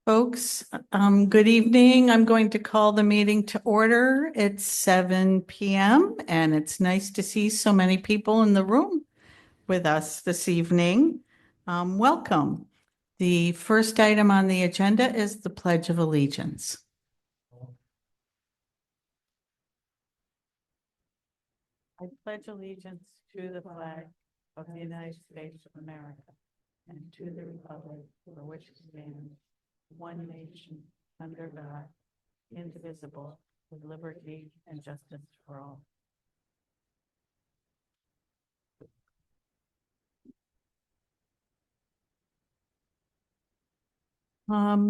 Folks, good evening. I'm going to call the meeting to order. It's 7 p.m. and it's nice to see so many people in the room with us this evening. Welcome. The first item on the agenda is the Pledge of Allegiance. I pledge allegiance to the flag of the United States of America and to the republic for which it stands, one nation, under God, indivisible, with liberty and justice for all.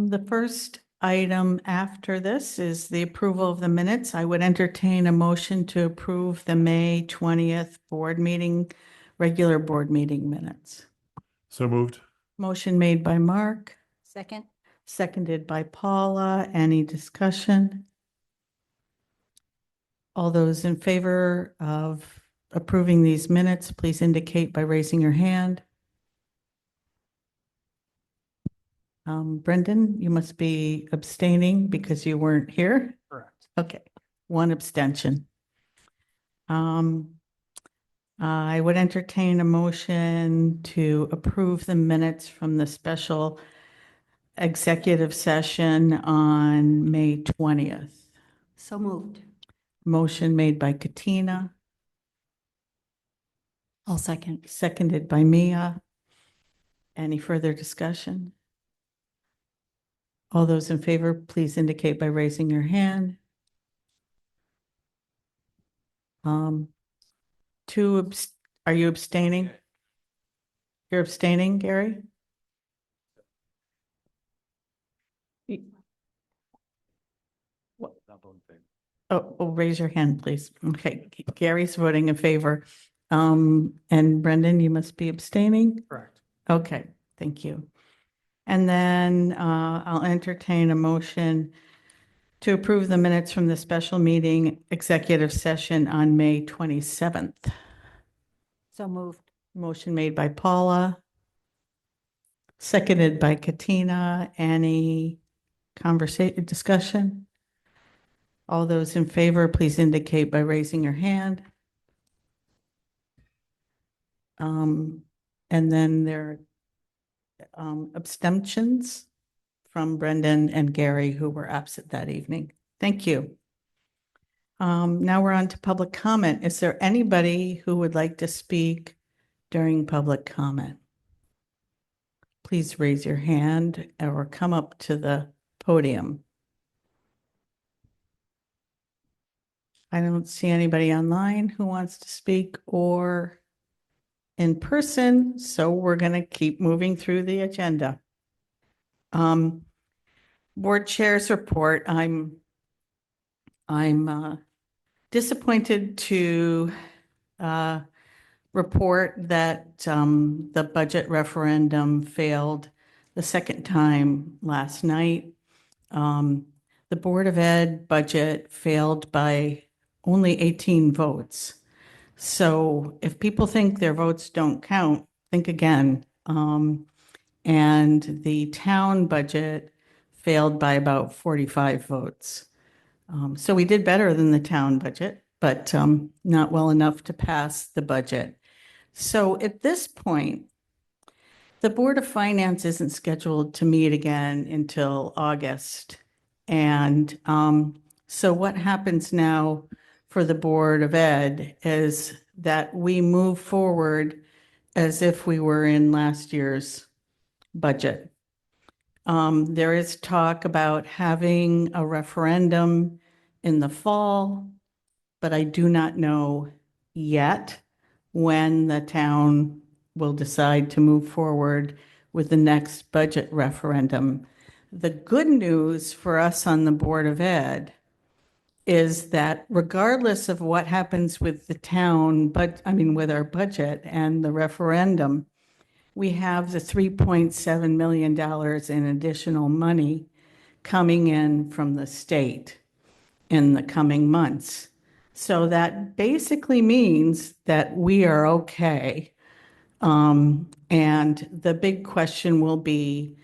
The first item after this is the approval of the minutes. I would entertain a motion to approve the May 20th regular board meeting minutes. So moved. Motion made by Mark, Second. seconded by Paula. Any discussion? All those in favor of approving these minutes, please indicate by raising your hand. Brendan, you must be abstaining because you weren't here. Correct. Okay, one abstention. I would entertain a motion to approve the minutes from the special executive session on May 20th. So moved. Motion made by Katina, I'll second. seconded by Mia. Any further discussion? All those in favor, please indicate by raising your hand. Are you abstaining? You're abstaining, Gary? Oh, raise your hand, please. Okay, Gary's voting in favor. And Brendan, you must be abstaining? Correct. Okay, thank you. And then I'll entertain a motion to approve the minutes from the special meeting executive session on May 27th. So moved. Motion made by Paula, seconded by Katina. Any discussion? All those in favor, please indicate by raising your hand. And then there are abstentions from Brendan and Gary, who were absent that evening. Thank you. Now we're on to public comment. Is there anybody who would like to speak during public comment? Please raise your hand or come up to the podium. I don't see anybody online who wants to speak or in person, so we're going to keep moving through the agenda. Board Chair's report. I'm disappointed to report that the budget referendum failed the second time last night. The Board of Ed budget failed by only 18 votes. So if people think their votes don't count, think again. And the town budget failed by about 45 votes. So we did better than the town budget, but not well enough to pass the budget. So at this point, the Board of Finance isn't scheduled to meet again until August. And so what happens now for the Board of Ed is that we move forward as if we were in last year's budget. There is talk about having a referendum in the fall, but I do not know yet when the town will decide to move forward with the next budget referendum. The good news for us on the Board of Ed is that regardless of what happens with the town, with our budget and the referendum, we have the $3.7 million in additional money coming in from the state in the coming months. So that basically means that we are okay. And the big question will be,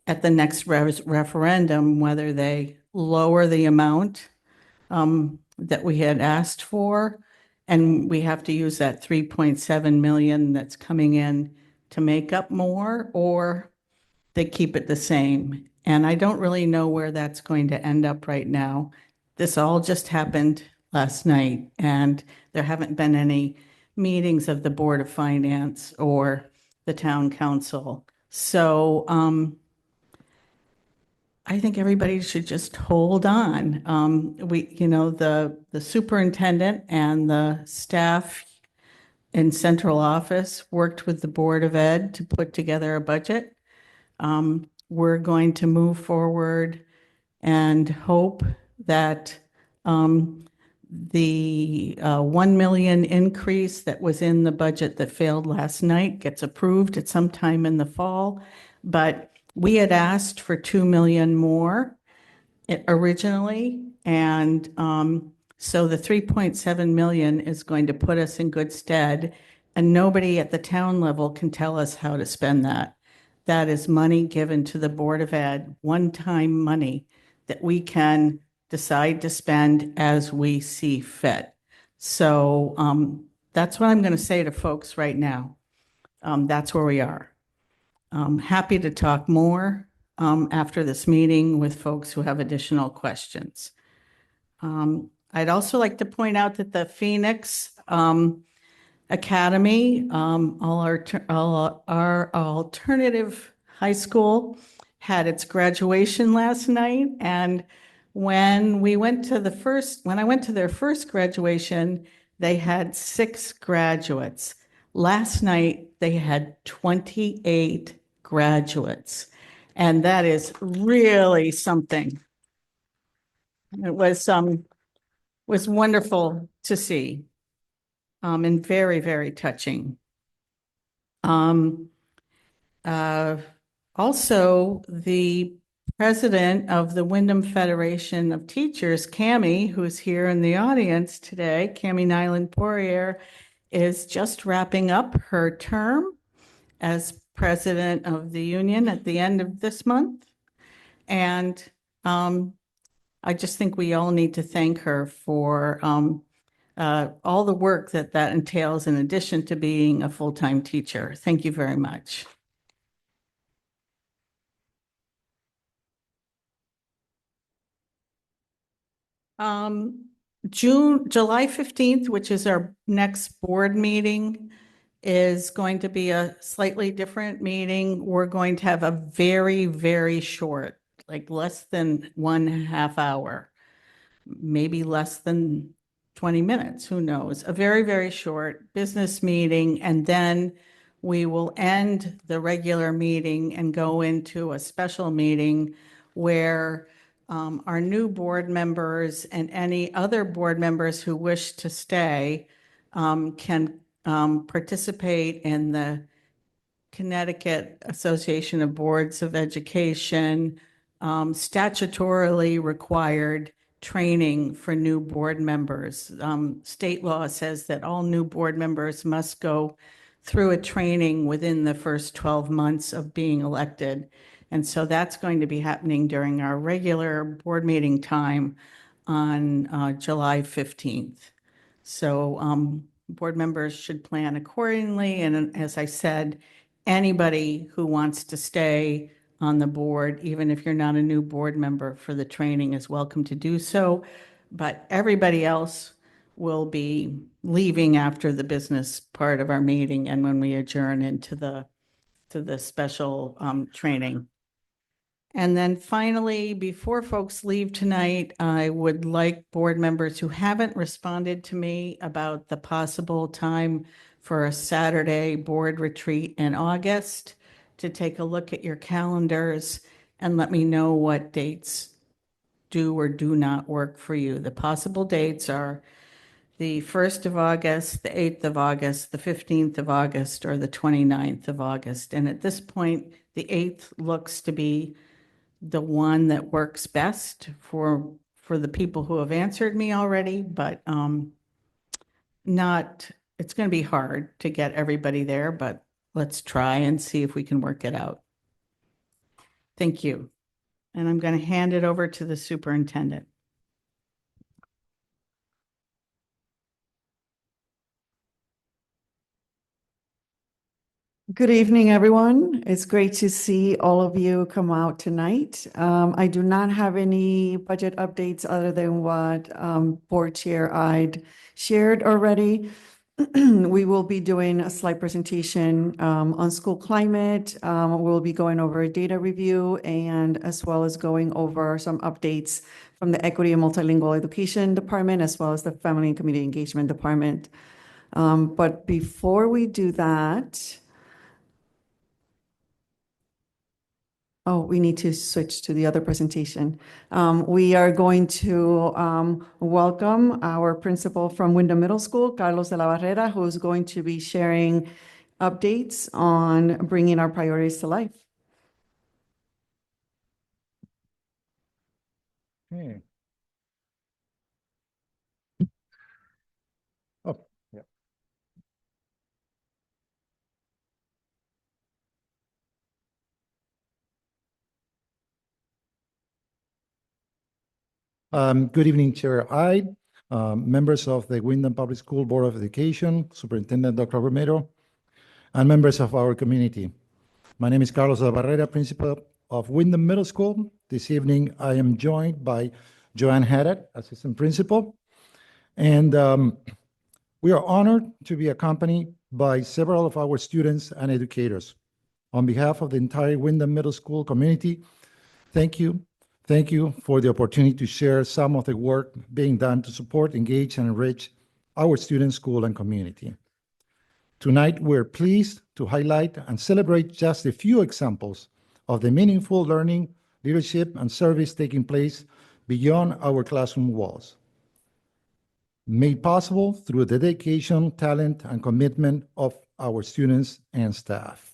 at the next referendum, whether they lower the amount that we had asked for, and we have to use that 3.7 million that's coming in to make up more, or they keep it the same. And I don't really know where that's going to end up right now. This all just happened last night, and there haven't been any meetings of the Board of Finance or the Town Council. So I think everybody should just hold on. The superintendent and the staff in central office worked with the Board of Ed to put together a budget. We're going to move forward and hope that the 1 million increase that was in the budget that failed last night gets approved at some time in the fall. But we had asked for 2 million more originally. And so the 3.7 million is going to put us in good stead. And nobody at the town level can tell us how to spend that. That is money given to the Board of Ed, one-time money that we can decide to spend as we see fit. So that's what I'm going to say to folks right now. That's where we are. Happy to talk more after this meeting with folks who have additional questions. I'd also like to point out that the Phoenix Academy, our alternative high school, had its graduation last night. And when I went to their first graduation, they had 6 graduates. Last night, they had 28 graduates. And that is really something. It was wonderful to see, and very, very touching. Um, uh, Also, the president of the Windham Federation of Teachers, Cami, who's here in the audience today, Cami Nyland Poirier, is just wrapping up her term as president of the union at the end of this month. And I just think we all need to thank her for all the work that entails in addition to being a full-time teacher. Thank you very much. July 15th, which is our next board meeting, is going to be a slightly different meeting. We're going to have a very, very short, like less than 1/2 hour, maybe less than 20 minutes, who knows? A very, very short business meeting. And then we will end the regular meeting and go into a special meeting where our new board members and any other board members who wish to stay can participate in the Connecticut Association of Boards of Education statutorily required training for new board members. State law says that all new board members must go through a training within the first 12 months of being elected. And so that's going to be happening during our regular board meeting time on July 15th. So board members should plan accordingly. And as I said, anybody who wants to stay on the board, even if you're not a new board member for the training, is welcome to do so. But everybody else will be leaving after the business part of our meeting and when we adjourn into the special training. And then finally, before folks leave tonight, I would like board members who haven't responded to me about the possible time for a Saturday board retreat in August to take a look at your calendars and let me know what dates do or do not work for you. The possible dates are the 1st of August, the 8th of August, the 15th of August, or the 29th of August. And at this point, the 8th looks to be the one that works best for the people who have answered me already, but not, it's going to be hard to get everybody there, but let's try and see if we can work it out. Thank you. And I'm going to hand it over to the superintendent. Good evening, everyone. It's great to see all of you come out tonight. I do not have any budget updates other than what Board Chair I'd shared already. We will be doing a slide presentation on school climate. We'll be going over a data review and as well as going over some updates from the Equity and Multilingual Education Department as well as the Family and Community Engagement Department. But before we do that, oh, we need to switch to the other presentation. We are going to welcome our principal from Windham Middle School, Carlos de la Barrera, who is going to be sharing updates on bringing our priorities to life. Okay. Oh, yeah. Good evening, Chair Ide, members of the Windham Public School Board of Education, Superintendent Dr. Romero, and members of our community. My name is Carlos de la Barrera, Principal of Windham Middle School. This evening, I am joined by Joanne Haddad, Assistant Principal, and we are honored to be accompanied by several of our students and educators. On behalf of the entire Windham Middle School community, thank you. Thank you for the opportunity to share some of the work being done to support, engage, and enrich our students, school, and community. Tonight, we're pleased to highlight and celebrate just a few examples of the meaningful learning, leadership, and service taking place beyond our classroom walls, made possible through the dedication, talent, and commitment of our students and staff.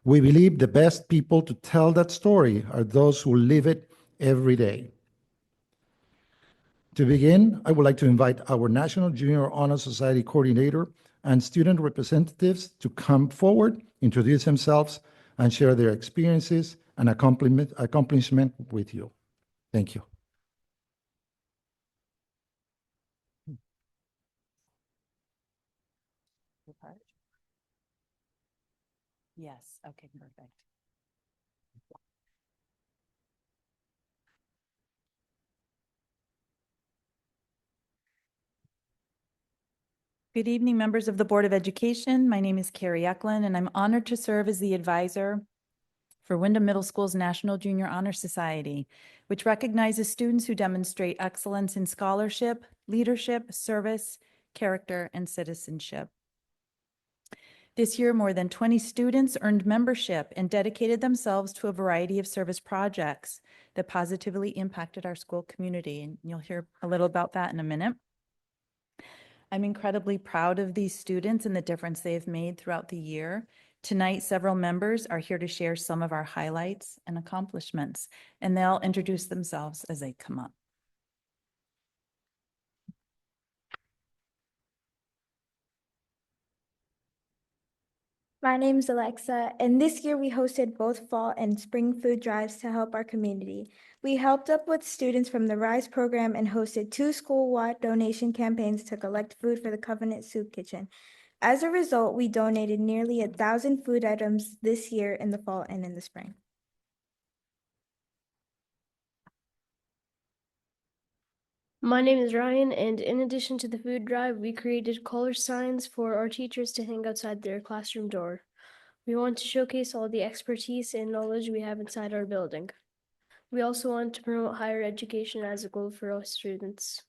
We believe the best people to tell that story are those who live it every day. To begin, I would like to invite our National Junior Honor Society coordinator and student representatives to come forward, introduce themselves, and share their experiences and accomplishment with you. Thank you. Yes, okay, perfect. Good evening, members of the Board of Education. My name is Carrie Eklund, and I'm honored to serve as the advisor for Windham Middle School's National Junior Honor Society, which recognizes students who demonstrate excellence in scholarship, leadership, service, character, and citizenship. This year, more than 20 students earned membership and dedicated themselves to a variety of service projects that positively impacted our school community, and you'll hear a little about that in a minute. I'm incredibly proud of these students and the difference they have made throughout the year. Tonight, several members are here to share some of our highlights and accomplishments, and they'll introduce themselves as they come up. My name is Alexa, and this year we hosted both fall and spring food drives to help our community. We helped up with students from the RISE program and hosted 2 school-wide donation campaigns to collect food for the Covenant Soup Kitchen. As a result, we donated nearly 1,000 food items this year in the fall and in the spring. My name is Ryan, and in addition to the food drive, we created color signs for our teachers to hang outside their classroom door. We want to showcase all the expertise and knowledge we have inside our building. We also want to promote higher education as a goal for our students.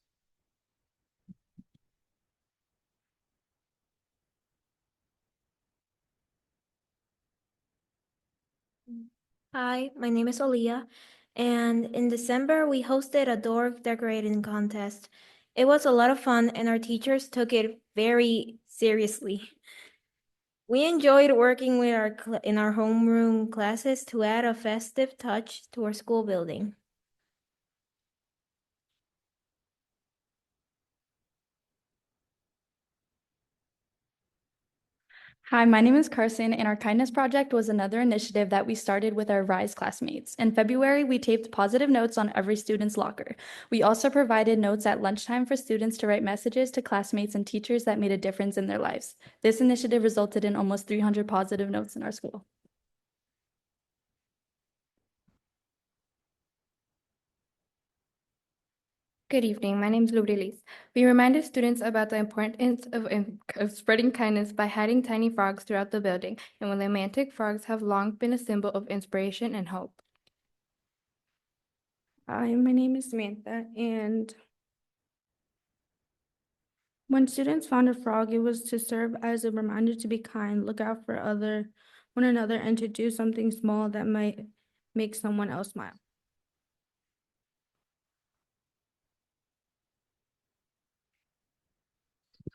Hi, my name is Aaliyah, and in December we hosted a door decorating contest. It was a lot of fun, and our teachers took it very seriously. We enjoyed working with in our homeroom classes to add a festive touch to our school building. Hi, my name is Carson, and our Kindness Project was another initiative that we started with our RISE classmates. In February, we taped positive notes on every student's locker. We also provided notes at lunchtime for students to write messages to classmates and teachers that made a difference in their lives. This initiative resulted in almost 300 positive notes in our school. Good evening. My name is Lubrilis. We reminded students about the importance of spreading kindness by hiding tiny frogs throughout the building, and romantic frogs have long been a symbol of inspiration and hope. Hi, my name is Samantha, and when students found a frog, it was to serve as a reminder to be kind, look out for one another, and to do something small that might make someone else smile.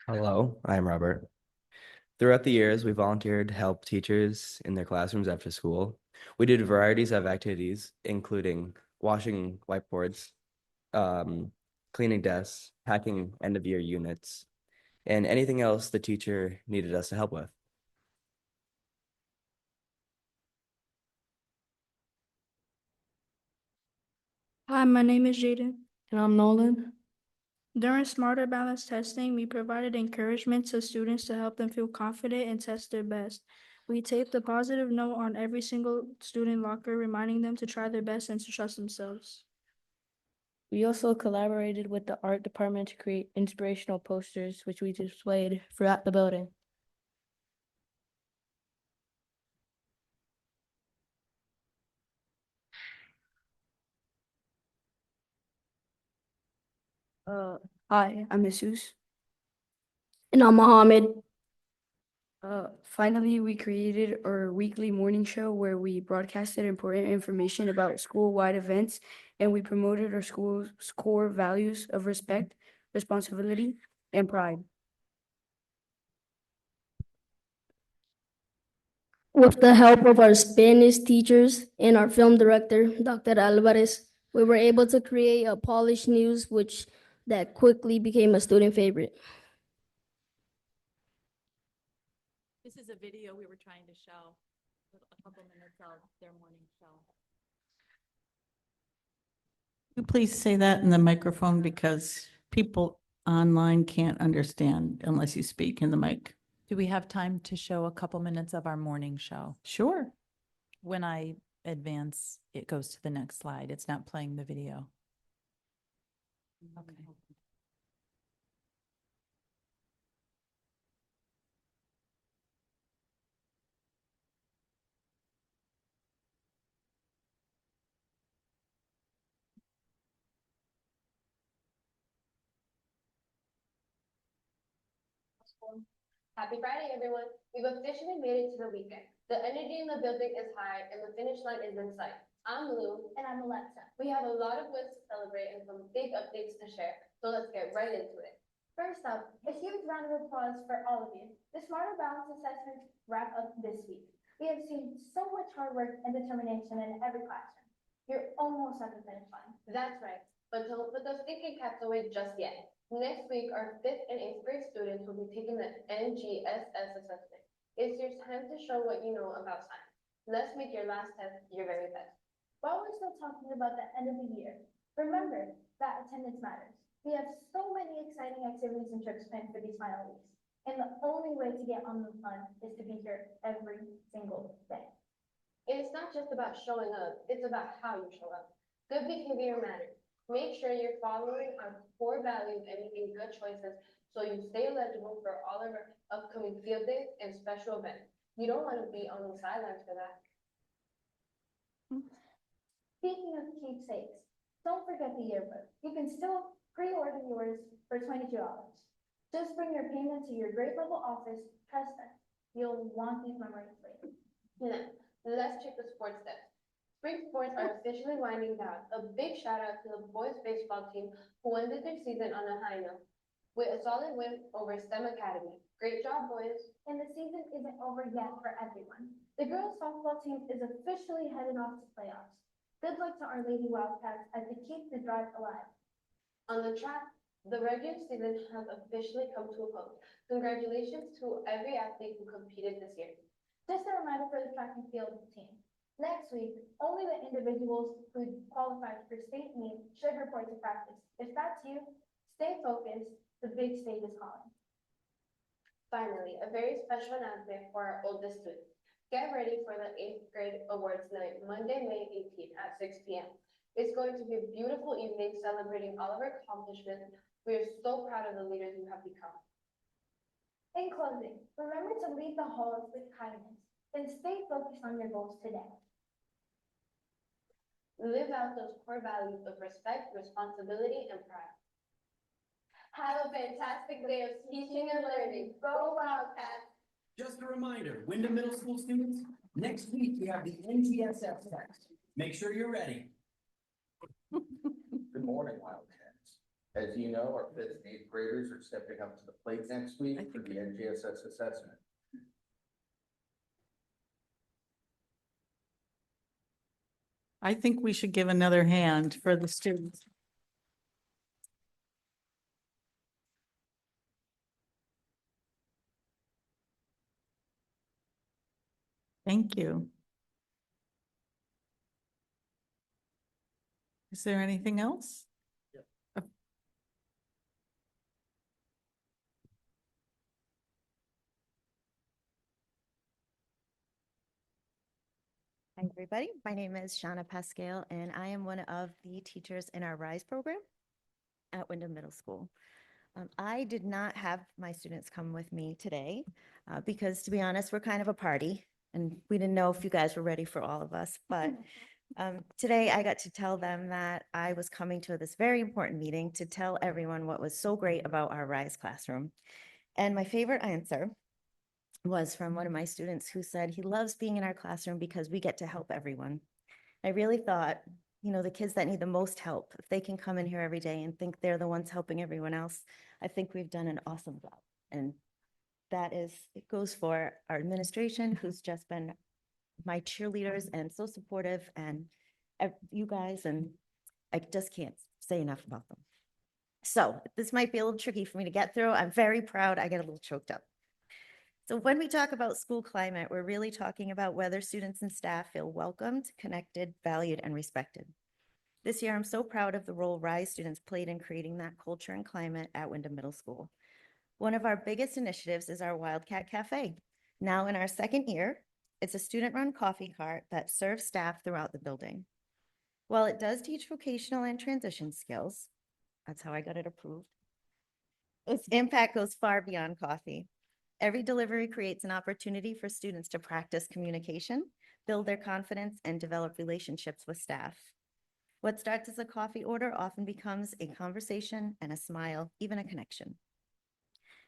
Hello, I'm Robert. Throughout the years, we volunteered to help teachers in their classrooms after school. We did varieties of activities, including washing whiteboards, cleaning desks, packing end-of-year units, and anything else the teacher needed us to help with. Hi, my name is Jaden. And I'm Nolan. During Smarter Balance testing, we provided encouragement to students to help them feel confident and test their best. We taped a positive note on every single student locker, reminding them to try their best and to trust themselves. We also collaborated with the art department to create inspirational posters, which we displayed throughout the building. Hi, I'm Jesus. And I'm Mohammed. Finally, we created our weekly morning show where we broadcasted important information about school-wide events, and we promoted our school's core values of respect, responsibility, and pride. With the help of our Spanish teachers and our film director, Dr. Alvarez, we were able to create a polished news that quickly became a student favorite. This is a video we were trying to show, a couple minutes of their morning show. Could you please say that in the microphone because people online can't understand unless you speak in the mic. Do we have time to show a couple minutes of our morning show? Sure. When I advance, it goes to the next slide. It's not playing the video. Okay. Happy Friday, everyone. We've officially made it to the weekend. The energy in the building is high and the finish line is in sight. I'm Lou. And I'm Alexa. We have a lot of wins to celebrate and some big updates to share, so let's get right into it. First up, a huge round of applause for all of you. The Smarter Balance assessments wrap up this week. We have seen so much hard work and determination in every classroom. You're almost at the finish line. That's right, but don't put those thinking caps away just yet. Next week, our 5th and 8th grade students will be taking the NGSS assessment. It's your time to show what you know about science. Let's make your last test your very best. While we're still talking about the end of the year, remember that attendance matters. We have so many exciting activities and trips planned for these final weeks. And the only way to get on the fun is to be here every single day. It's not just about showing up, it's about how you show up. Good behavior matters. Make sure you're following our core values and making good choices so you stay eligible for all of our upcoming field days and special events. You don't want to be on the sidelines for that. Speaking of keepsakes, don't forget the yearbook. You can still pre-order yours for $22. Just bring your payment to your grade level office. Trust us, you'll want these memories later. Now, let's check the sports desk. Spring sports are officially winding down. A big shout out to the boys baseball team who ended their season on a high note with a solid win over STEM Academy. Great job, boys. And the season isn't over yet for everyone. The girls softball team is officially headed off to playoffs. Good luck to our Lady Wildcats as they keep the drive alive. On the track, The regular season has officially come to a close. Congratulations to every athlete who competed this year. Just a reminder for the track and field team. Next week, only the individuals who qualified for state meet should report to practice. If that's you, stay focused. The big stage is calling. Finally, a very special announcement for our oldest students. Get ready for the 8th grade awards night, Monday, May 18th at 6 p.m. It's going to be a beautiful evening celebrating all of our accomplishments. We are so proud of the leaders you have become. In closing, remember to leave the halls with kindness and stay focused on your goals today. Live out those core values of respect, responsibility, and pride. Have a fantastic day of teaching and learning. Go Wildcats! Just a reminder, Windham Middle School students, next week we have the NGSF test. Make sure you're ready. Good morning, Wildcats. As you know, our 5th and 8th graders are stepping up to the plate next week for the NGSS assessment. I think we should give another hand for the students. Thank you. Is there anything else? Hi, everybody. My name is Shauna Pascal, and I am one of the teachers in our RISE program at Windham Middle School. I did not have my students come with me today because, to be honest, we're kind of a party, and we didn't know if you guys were ready for all of us. But today I got to tell them that I was coming to this very important meeting to tell everyone what was so great about our RISE classroom. And my favorite answer was from one of my students who said he loves being in our classroom because we get to help everyone. I really thought, you know, the kids that need the most help, if they can come in here every day and think they're the ones helping everyone else, I think we've done an awesome job. And that is, it goes for our administration, who's just been my cheerleaders and so supportive, and you guys, and I just can't say enough about them. So this might be a little tricky for me to get through. I'm very proud. I get a little choked up. So when we talk about school climate, we're really talking about whether students and staff feel welcomed, connected, valued, and respected. This year, I'm so proud of the role RISE students played in creating that culture and climate at Windham Middle School. One of our biggest initiatives is our Wildcat Cafe. Now in our 2nd year, it's a student-run coffee cart that serves staff throughout the building. While it does teach vocational and transition skills, that's how I got it approved, its impact goes far beyond coffee. Every delivery creates an opportunity for students to practice communication, build their confidence, and develop relationships with staff. What starts as a coffee order often becomes a conversation and a smile, even a connection.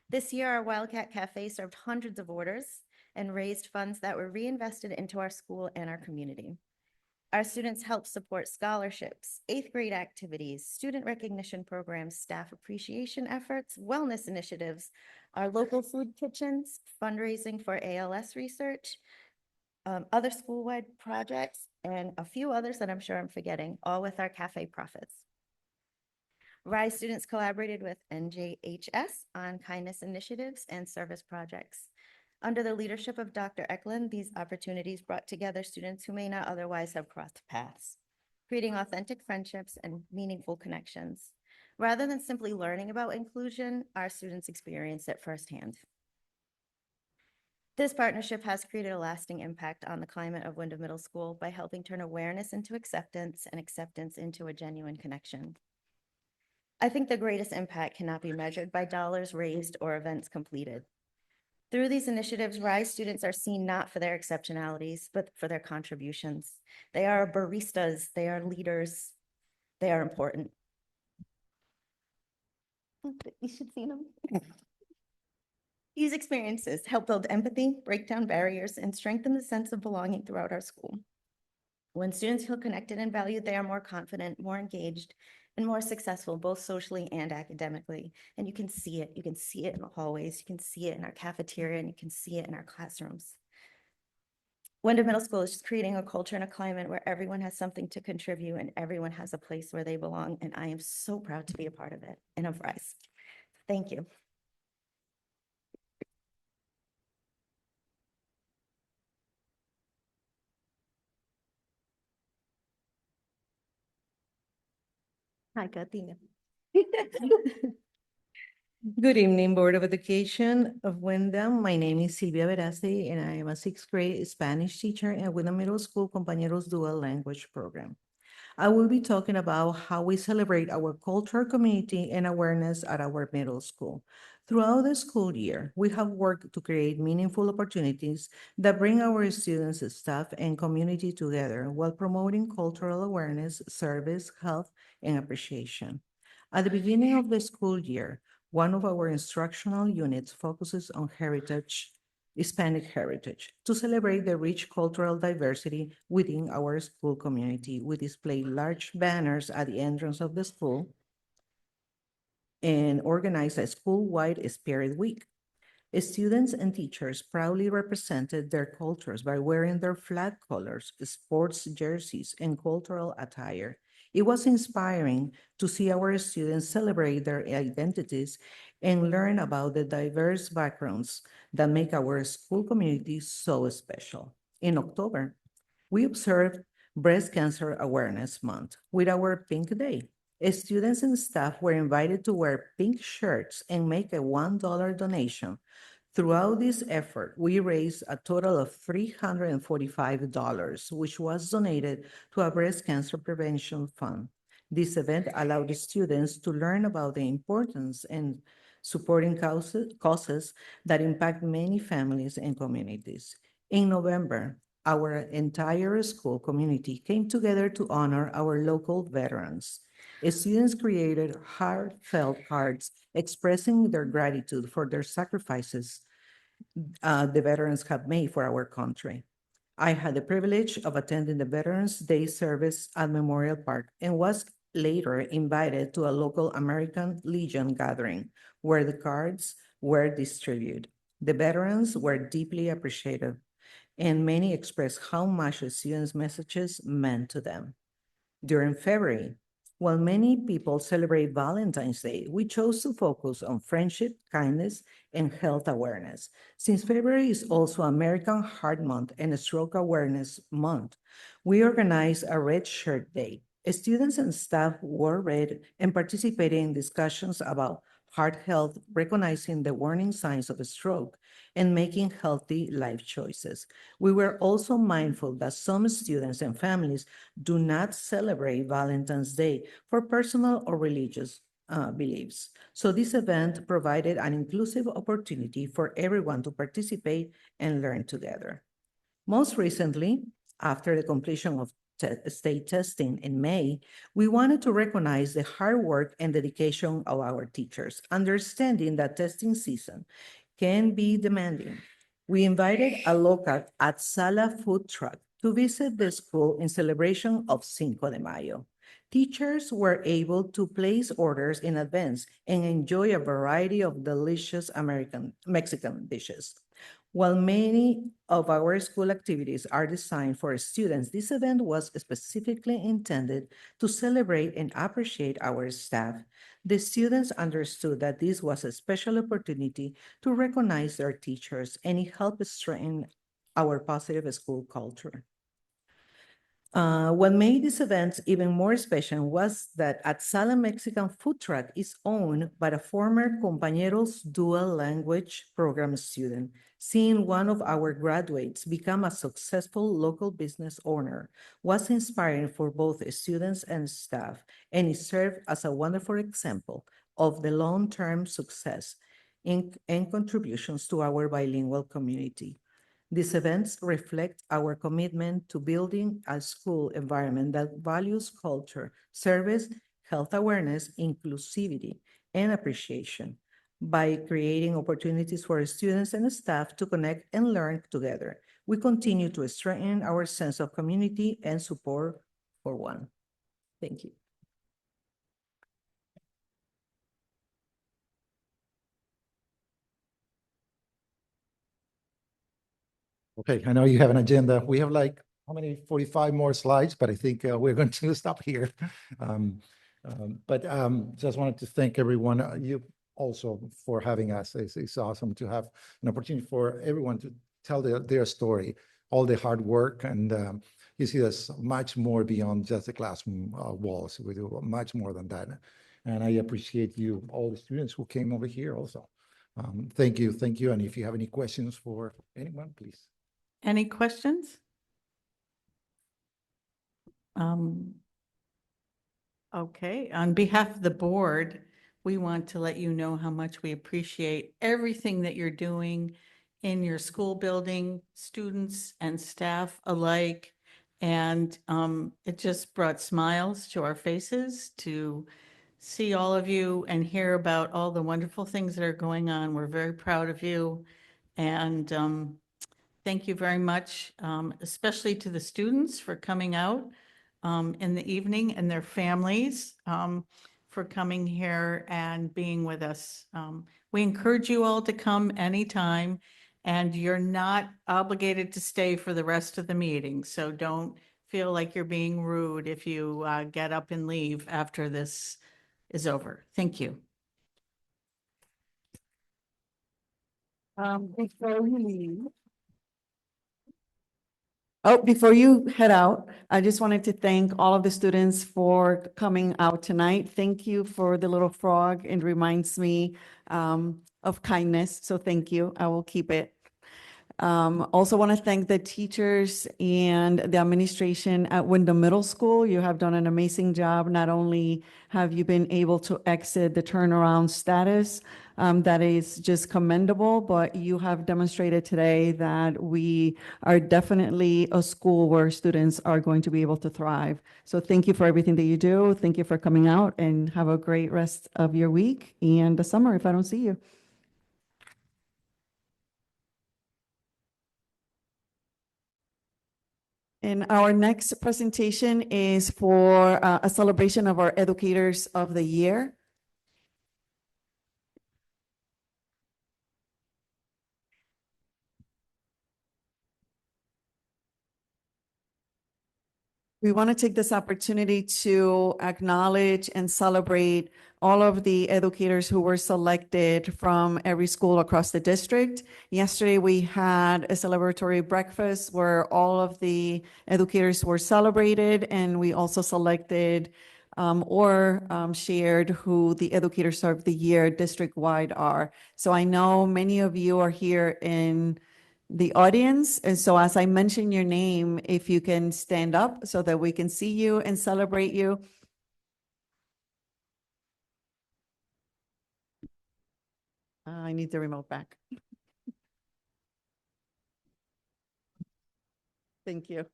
This year, our Wildcat Cafe served hundreds of orders and raised funds that were reinvested into our school and our community. Our students helped support scholarships, 8th grade activities, student recognition programs, staff appreciation efforts, wellness initiatives, our local food kitchens, fundraising for ALS research, other school-wide projects, and a few others that I'm sure I'm forgetting, all with our cafe profits. RISE students collaborated with NJHS on kindness initiatives and service projects. Under the leadership of Dr. Eklund, these opportunities brought together students who may not otherwise have crossed paths, creating authentic friendships and meaningful connections. Rather than simply learning about inclusion, our students experienced it firsthand. This partnership has created a lasting impact on the climate of Windham Middle School by helping turn awareness into acceptance and acceptance into a genuine connection. I think the greatest impact cannot be measured by dollars raised or events completed. Through these initiatives, RISE students are seen not for their exceptionalities, but for their contributions. They are baristas, they are leaders, they are important. You should see them. These experiences help build empathy, break down barriers, and strengthen the sense of belonging throughout our school. When students feel connected and valued, they are more confident, more engaged, and more successful, both socially and academically. And you can see it. You can see it in the hallways. You can see it in our cafeteria, and you can see it in our classrooms. Windham Middle School is just creating a culture and a climate where everyone has something to contribute and everyone has a place where they belong. And I am so proud to be a part of it and of RISE. Thank you. Hi, Katina. Good evening, Board of Education of Windham. My name is Silvia Verasti, and I am a sixth grade Spanish teacher at Windham Middle School Compañeros Dual Language Program. I will be talking about how we celebrate our culture, community, and awareness at our middle school. Throughout the school year, we have worked to create meaningful opportunities that bring our students, staff, and community together while promoting cultural awareness, service, health, and appreciation. At the beginning of the school year, one of our instructional units focuses on heritage, Hispanic heritage. To celebrate the rich cultural diversity within our school community, we display large banners at the entrance of the school and organize a school-wide Spirit Week. Students and teachers proudly represented their cultures by wearing their flag colors, sports jerseys, and cultural attire. It was inspiring to see our students celebrate their identities and learn about the diverse backgrounds that make our school community so special. In October, we observed Breast Cancer Awareness Month with our Pink Day. Students and staff were invited to wear pink shirts and make a $1 donation. Throughout this effort, we raised a total of $345, which was donated to a breast cancer prevention fund. This event allowed the students to learn about the importance and supporting causes that impact many families and communities. In November, our entire school community came together to honor our local veterans. Students created heartfelt cards expressing their gratitude for their sacrifices the veterans have made for our country. I had the privilege of attending the Veterans Day service at Memorial Park and was later invited to a local American Legion gathering where the cards were distributed. The veterans were deeply appreciated, and many expressed how much the students' messages meant to them. During February, while many people celebrate Valentine's Day, we chose to focus on friendship, kindness, and health awareness. Since February is also American Heart Month and Stroke Awareness Month, we organized a Red Shirt Day. Students and staff wore red and participated in discussions about heart health, recognizing the warning signs of a stroke, and making healthy life choices. We were also mindful that some students and families do not celebrate Valentine's Day for personal or religious beliefs. So this event provided an inclusive opportunity for everyone to participate and learn together. Most recently, after the completion of state testing in May, we wanted to recognize the hard work and dedication of our teachers, understanding that testing season can be demanding. We invited a local at Sala food truck to visit the school in celebration of Cinco de Mayo. Teachers were able to place orders in advance and enjoy a variety of delicious Mexican dishes. While many of our school activities are designed for students, this event was specifically intended to celebrate and appreciate our staff. The students understood that this was a special opportunity to recognize their teachers, and it helped strengthen our positive school culture. What made this event even more special was that at Sala Mexican food truck is owned by a former Compañeros Dual Language Program student. Seeing one of our graduates become a successful local business owner was inspiring for both students and staff, and it served as a wonderful example of the long-term success and contributions to our bilingual community. These events reflect our commitment to building a school environment that values culture, service, health awareness, inclusivity, and appreciation by creating opportunities for students and staff to connect and learn together. We continue to strengthen our sense of community and support for one. Thank you. Okay, I know you have an agenda. We have like, how many, 45 more slides, but I think we're going to stop here. Just wanted to thank everyone, you also for having us. It's awesome to have an opportunity for everyone to tell their story, all the hard work, and you see us much more beyond just the classroom walls. We do much more than that. And I appreciate you, all the students who came over here also. Thank you. And if you have any questions for anyone, please. Any questions? Okay, on behalf of the board, we want to let you know how much we appreciate everything that you're doing in your school building, students and staff alike. And it just brought smiles to our faces to see all of you and hear about all the wonderful things that are going on. We're very proud of you. And thank you very much, especially to the students for coming out in the evening and their families for coming here and being with us. We encourage you all to come anytime, and you're not obligated to stay for the rest of the meeting. So don't feel like you're being rude if you get up and leave after this is over. Thank you. Before we leave. Oh, before you head out, I just wanted to thank all of the students for coming out tonight. Thank you for the little frog. It reminds me of kindness, so thank you. I will keep it. Also want to thank the teachers and the administration at Windham Middle School. You have done an amazing job. Not only have you been able to exit the turnaround status, that is just commendable, but you have demonstrated today that we are definitely a school where students are going to be able to thrive. So thank you for everything that you do. Thank you for coming out, and have a great rest of your week and the summer if I don't see you. And our next presentation is for a celebration of our Educators of the Year. We want to take this opportunity to acknowledge and celebrate all of the educators who were selected from every school across the district. Yesterday, we had a celebratory breakfast where all of the educators were celebrated, and we also selected shared who the Educators of the Year district-wide are. So I know many of you are here in the audience. And so as I mention your name, if you can stand up so that we can see you and celebrate you. I need the remote back. Thank you.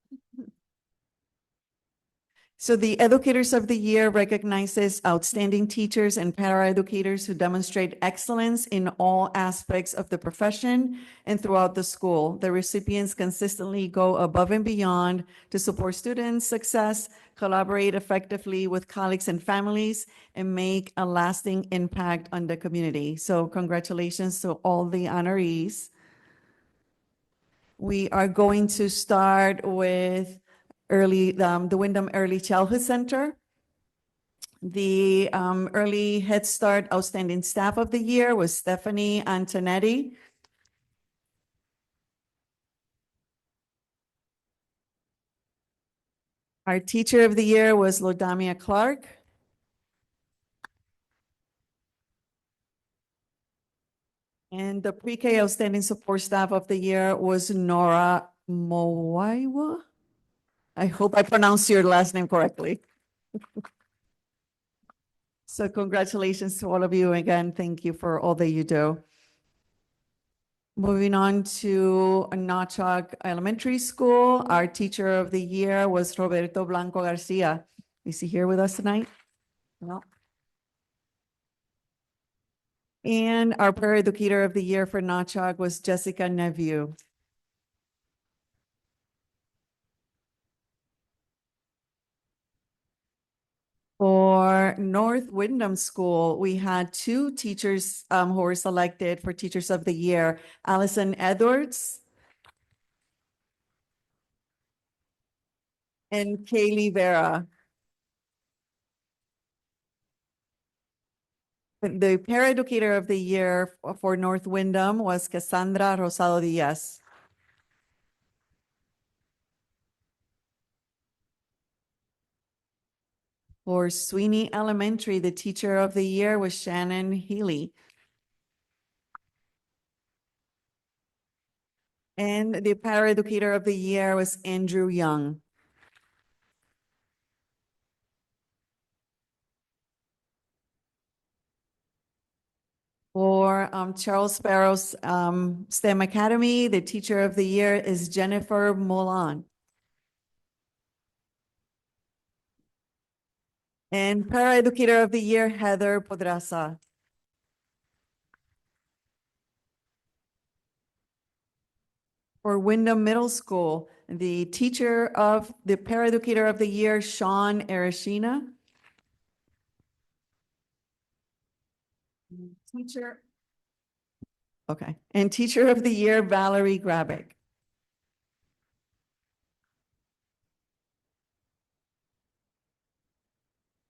So the Educators of the Year recognizes outstanding teachers and paraeducators who demonstrate excellence in all aspects of the profession and throughout the school. The recipients consistently go above and beyond to support students' success, collaborate effectively with colleagues and families, and make a lasting impact on the community. So congratulations to all the honorees. We are going to start with the Windham Early Childhood Center. The Early Head Start Outstanding Staff of the Year was Stephanie Antonetti. Our Teacher of the Year was Lodamia Clark. And the Pre-K Outstanding Support Staff of the Year was Nora Mowaiwa. I hope I pronounced your last name correctly. So congratulations to all of you. Again, thank you for all that you do. Moving on to Notchok Elementary School, our Teacher of the Year was Roberto Blanco Garcia. Is he here with us tonight? No. And our Paraeducator of the Year for Notchok was Jessica Nephew. For North Windham School, we had two teachers who were selected for Teachers of the Year, Allison Edwards and Kaylee Vera. The paraeducator of the year for North Windham was Cassandra Rosado Diaz. For Sweeney Elementary, the teacher of the year was Shannon Healy. And the paraeducator of the year was Andrew Young. For Charles Sparrow's STEM Academy, the teacher of the year is Jennifer Molan. And paraeducator of the year, Heather Podraza. For Windham Middle School, the paraeducator of the year, Sean Arashina. Teacher. Okay, and teacher of the year, Valerie Grabick.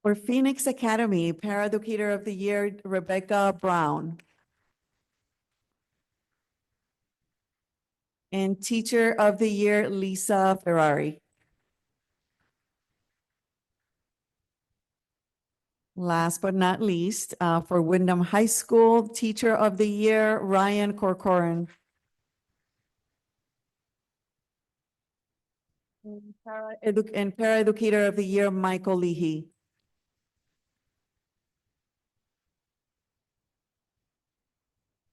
For Phoenix Academy, paraeducator of the year, Rebecca Brown. And teacher of the year, Lisa Ferrari. Last but not least, for Windham High School, teacher of the year, Ryan Corcoran. And paraeducator of the year, Michael Leahy.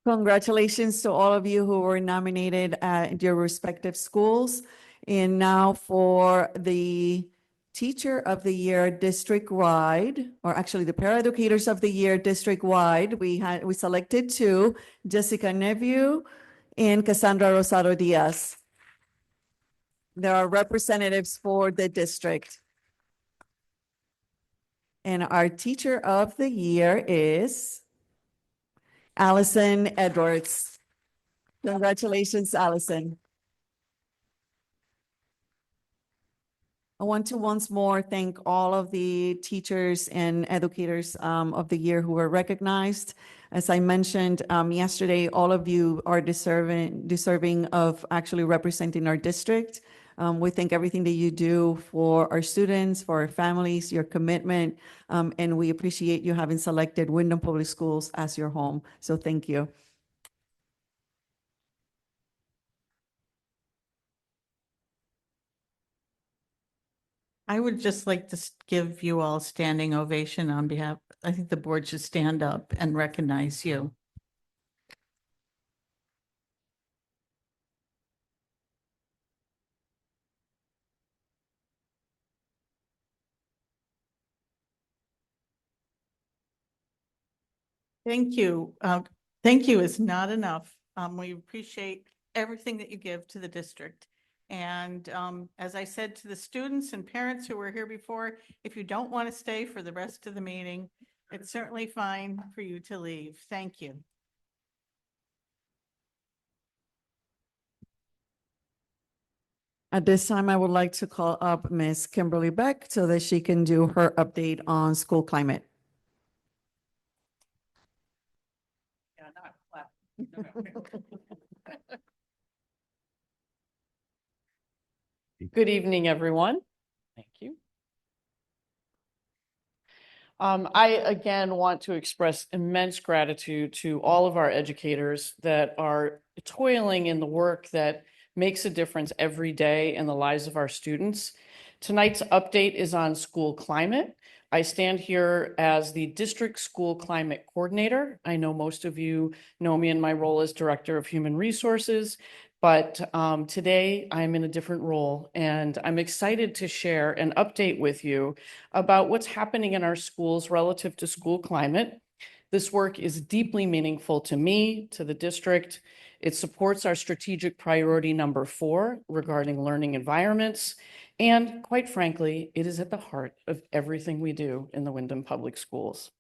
Congratulations to all of you who were nominated at your respective schools. And now for the teacher of the year district-wide, or actually the paraeducators of the year district-wide, we selected two, Jessica Neveu and Cassandra Rosado Diaz. There are representatives for the district. And our teacher of the year is Allison Edwards. Congratulations, Allison. I want to once more thank all of the teachers and educators of the year who were recognized. As I mentioned yesterday, all of you are deserving of actually representing our district. We thank everything that you do for our students, for our families, your commitment, and we appreciate you having selected Windham Public Schools as your home. So thank you. I would just like to give you all a standing ovation on behalf. I think the board should stand up and recognize you. Thank you. Thank you is not enough. We appreciate everything that you give to the district. And as I said to the students and parents who were here before, if you don't want to stay for the rest of the meeting, it's certainly fine for you to leave. Thank you. At this time, I would like to call up Ms. Kimberly Beck so that she can do her update on school climate. Yeah, not clap. Good evening, everyone. Thank you. I again want to express immense gratitude to all of our educators that are toiling in the work that makes a difference every day in the lives of our students. Tonight's update is on school climate. I stand here as the district school climate coordinator. I know most of you know me in my role as director of human resources, but today I'm in a different role, and I'm excited to share an update with you about what's happening in our schools relative to school climate. This work is deeply meaningful to me, to the district. It supports our strategic priority number 4 regarding learning environments. And quite frankly, it is at the heart of everything we do in the Windham Public Schools.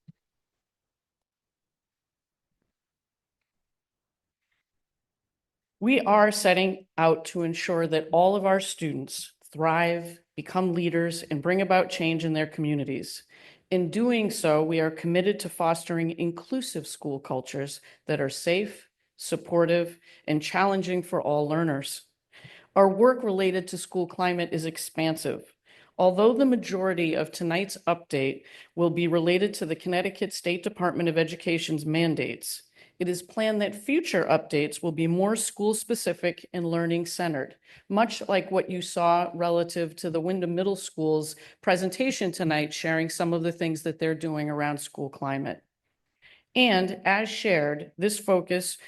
We are setting out to ensure that all of our students thrive become leaders, and bring about change in their communities. In doing so, we are committed to fostering inclusive school cultures that are safe, supportive, and challenging for all learners. Our work related to school climate is expansive. Although the majority of tonight's update will be related to the Connecticut State Department of Education's mandates, it is planned that future updates will be more school-specific and learning-centered, much like what you saw relative to the Windham Middle School's presentation tonight, sharing some of the things that they're doing around school climate. And as shared, this focus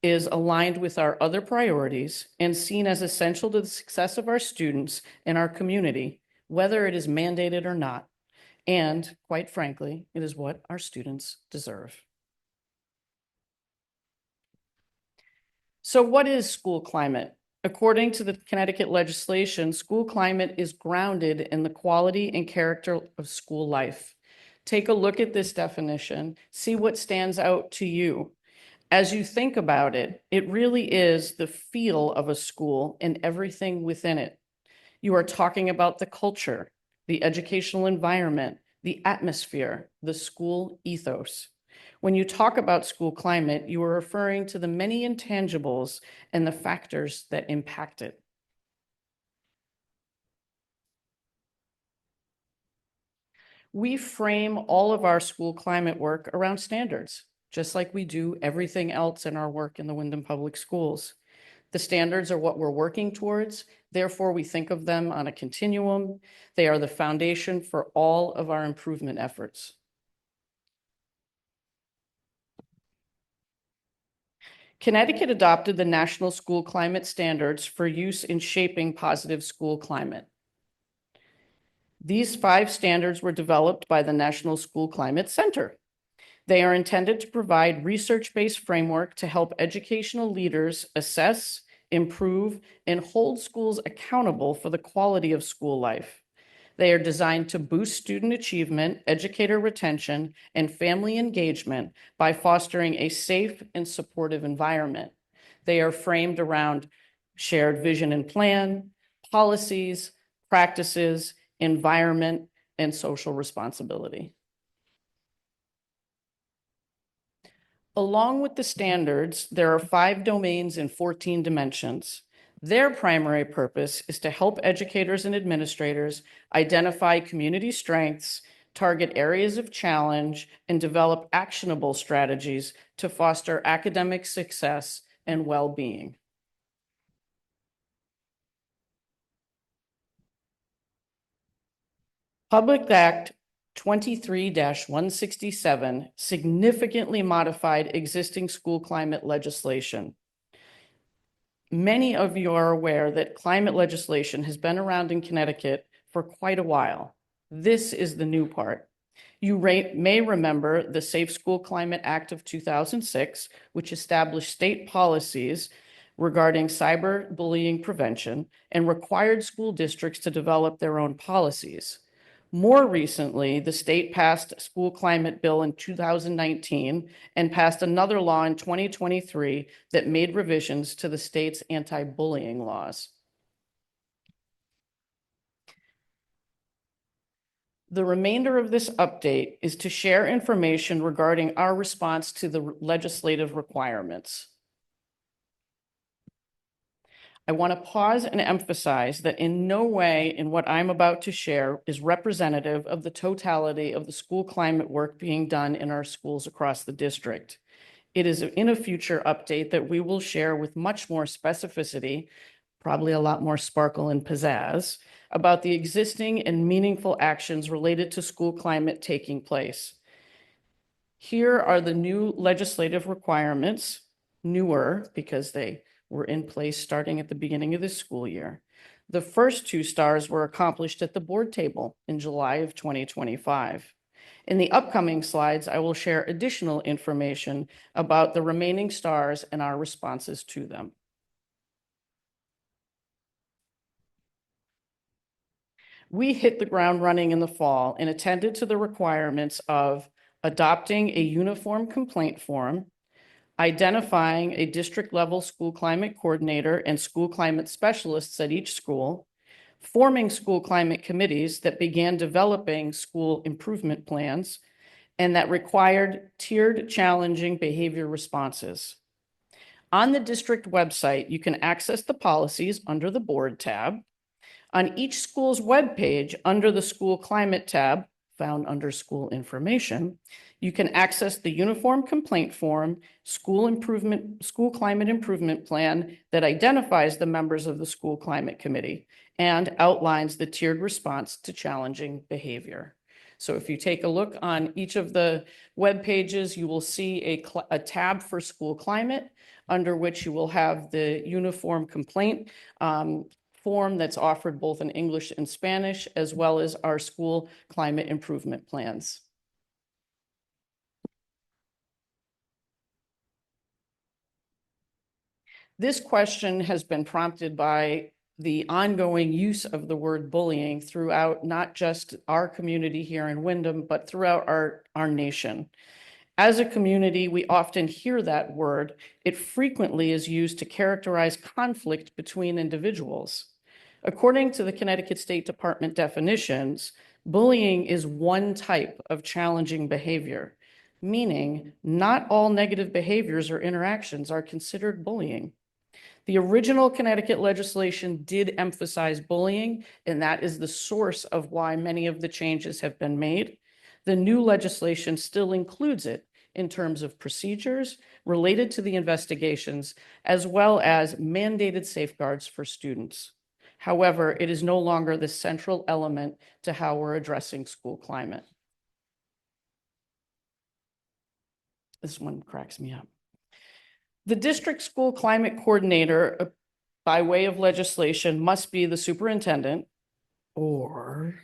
is aligned with our other priorities and seen as essential to the success of our students and our community, whether it is mandated or not. And quite frankly, it is what our students deserve. So what is school climate? According to the Connecticut legislation, school climate is grounded in the quality and character of school life. Take a look at this definition, see what stands out to you. As you think about it, it really is the feel of a school and everything within it. You are talking about the culture, the educational environment, the atmosphere, the school ethos. When you talk about school climate, you are referring to the many intangibles and the factors that impact it. We frame all of our school climate work around standards, just like we do everything else in our work in the Windham Public Schools. The standards are what we're working towards. Therefore, we think of them on a continuum. They are the foundation for all of our improvement efforts. Connecticut adopted the National School Climate Standards for use in shaping positive school climate. These 5 standards were developed by the National School Climate Center. They are intended to provide research-based framework to help educational leaders assess, improve, and hold schools accountable for the quality of school life. They are designed to boost student achievement, educator retention, and family engagement by fostering a safe and supportive environment. They are framed around shared vision and plan, policies, practices, environment, and social responsibility. Along with the standards, there are 5 domains and 14 dimensions. Their primary purpose is to help educators and administrators identify community strengths, target areas of challenge, and develop actionable strategies to foster academic success and well-being. Public Act 23-167 significantly modified existing school climate legislation. Many of you are aware that climate legislation has been around in Connecticut for quite a while. This is the new part. You may remember the Safe School Climate Act of 2006, which established state policies regarding cyberbullying prevention and required school districts to develop their own policies. More recently, the state passed a school climate bill in 2019 and passed another law in 2023 that made revisions to the state's anti-bullying laws. The remainder of this update is to share information regarding our response to the legislative requirements. I want to pause and emphasize that in no way in what I'm about to share is representative of the totality of the school climate work being done in our schools across the district. It is in a future update that we will share with much more specificity, probably a lot more sparkle and pizzazz, about the existing and meaningful actions related to school climate taking place. Here are the new legislative requirements, newer because they were in place starting at the beginning of this school year. The first 2 stars were accomplished at the board table in July of 2025. In the upcoming slides, I will share additional information about the remaining stars and our responses to them. We hit the ground running in the fall and attended to the requirements of adopting a uniform complaint form, identifying a district-level school climate coordinator and school climate specialists at each school, forming school climate committees that began developing school improvement plans, and that required tiered challenging behavior responses. On the district website, you can access the policies under the Board tab. On each school's webpage, under the School Climate tab, found under School Information, you can access the Uniform Complaint Form, School Climate Improvement Plan that identifies the members of the School Climate Committee and outlines the tiered response to challenging behavior. So if you take a look on each of the web pages, you will see a tab for school climate, under which you will have the uniform complaint form that's offered both in English and Spanish, as well as our school climate improvement plans. This question has been prompted by the ongoing use of the word bullying throughout not just our community here in Windham, but throughout our nation. As a community, we often hear that word. It frequently is used to characterize conflict between individuals. According to the Connecticut State Department definitions, bullying is one type of challenging behavior, meaning not all negative behaviors or interactions are considered bullying. The original Connecticut legislation did emphasize bullying, and that is the source of why many of the changes have been made. The new legislation still includes it in terms of procedures related to the investigations, as well as mandated safeguards for students. However, it is no longer the central element to how we're addressing school climate. This one cracks me up. The district school climate coordinator, by way of legislation, must be the superintendent or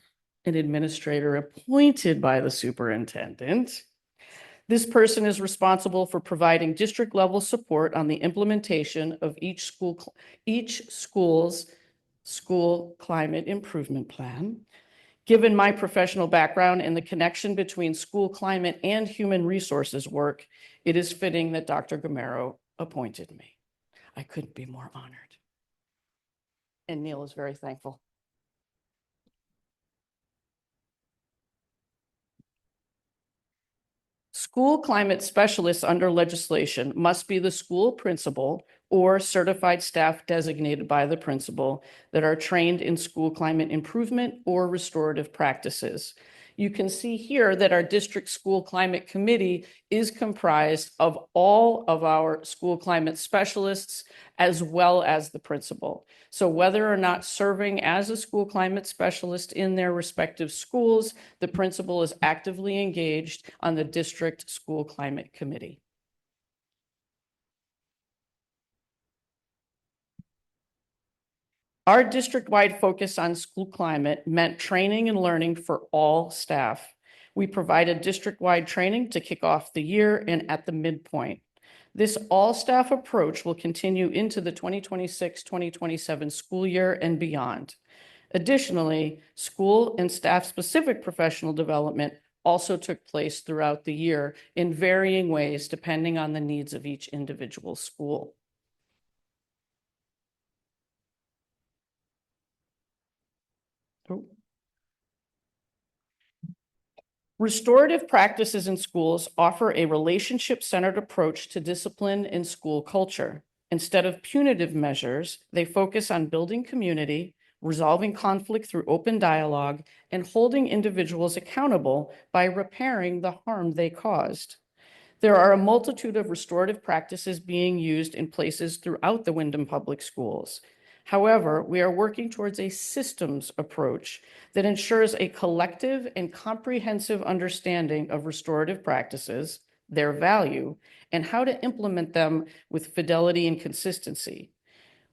an administrator appointed by the superintendent. This person is responsible for providing district level support on the implementation of each school's school climate improvement plan. Given my professional background and the connection between school climate and human resources work, it is fitting that Dr. Gamero appointed me. I couldn't be more honored. And Neil is very thankful. School climate specialists under legislation must be the school principal or certified staff designated by the principal that are trained in school climate improvement or restorative practices. You can see here that our district school climate committee is comprised of all of our school climate specialists as well as the principal. So whether or not serving as a school climate specialist in their respective schools, the principal is actively engaged on the district school climate committee. Our district-wide focus on school climate meant training and learning for all staff. We provided district-wide training to kick off the year and at the midpoint. This all-staff approach will continue into the 2026-2027 school year and beyond. Additionally, school and staff-specific professional development also took place throughout the year in varying ways depending on the needs of each individual school. Restorative practices in schools offer a relationship-centered approach to discipline and school culture. Instead of punitive measures, they focus on building community, resolving conflict through open dialogue, and holding individuals accountable by repairing the harm they caused. There are a multitude of restorative practices being used in places throughout the Windham Public Schools. However, we are working towards a systems approach that ensures a collective and comprehensive understanding of restorative practices, their value, and how to implement them with fidelity and consistency.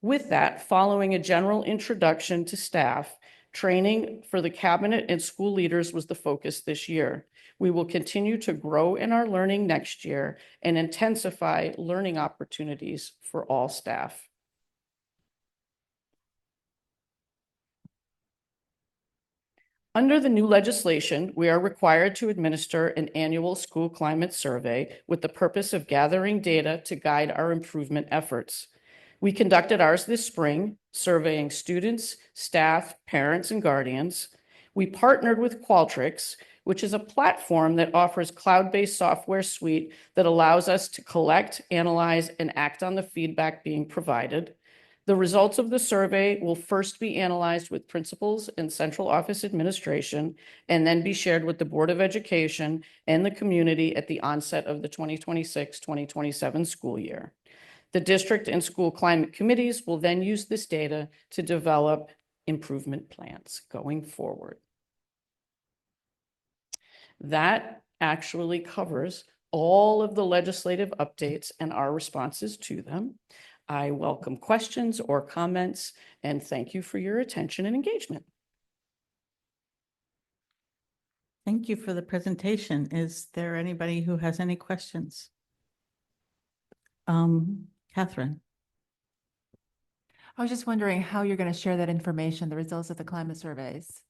With that, following a general introduction to staff, training for the cabinet and school leaders was the focus this year. We will continue to grow in our learning next year and intensify learning opportunities for all staff. Under the new legislation, we are required to administer an annual school climate survey with the purpose of gathering data to guide our improvement efforts. We conducted ours this spring, surveying students, staff, parents, and guardians. We partnered with Qualtrics, which is a platform that offers cloud-based software suite that allows us to collect, analyze, and act on the feedback being provided. The results of the survey will first be analyzed with principals and central office administration, and then be shared with the Board of Education and the community at the onset of the 2026-2027 school year. The district and school climate committees will then use this data to develop improvement plans going forward. That actually covers all of the legislative updates and our responses to them. I welcome questions or comments, and thank you for your attention and engagement. Thank you for the presentation. Is there anybody who has any questions? Catherine. I was just wondering how you're going to share that information, the results of the climate surveys.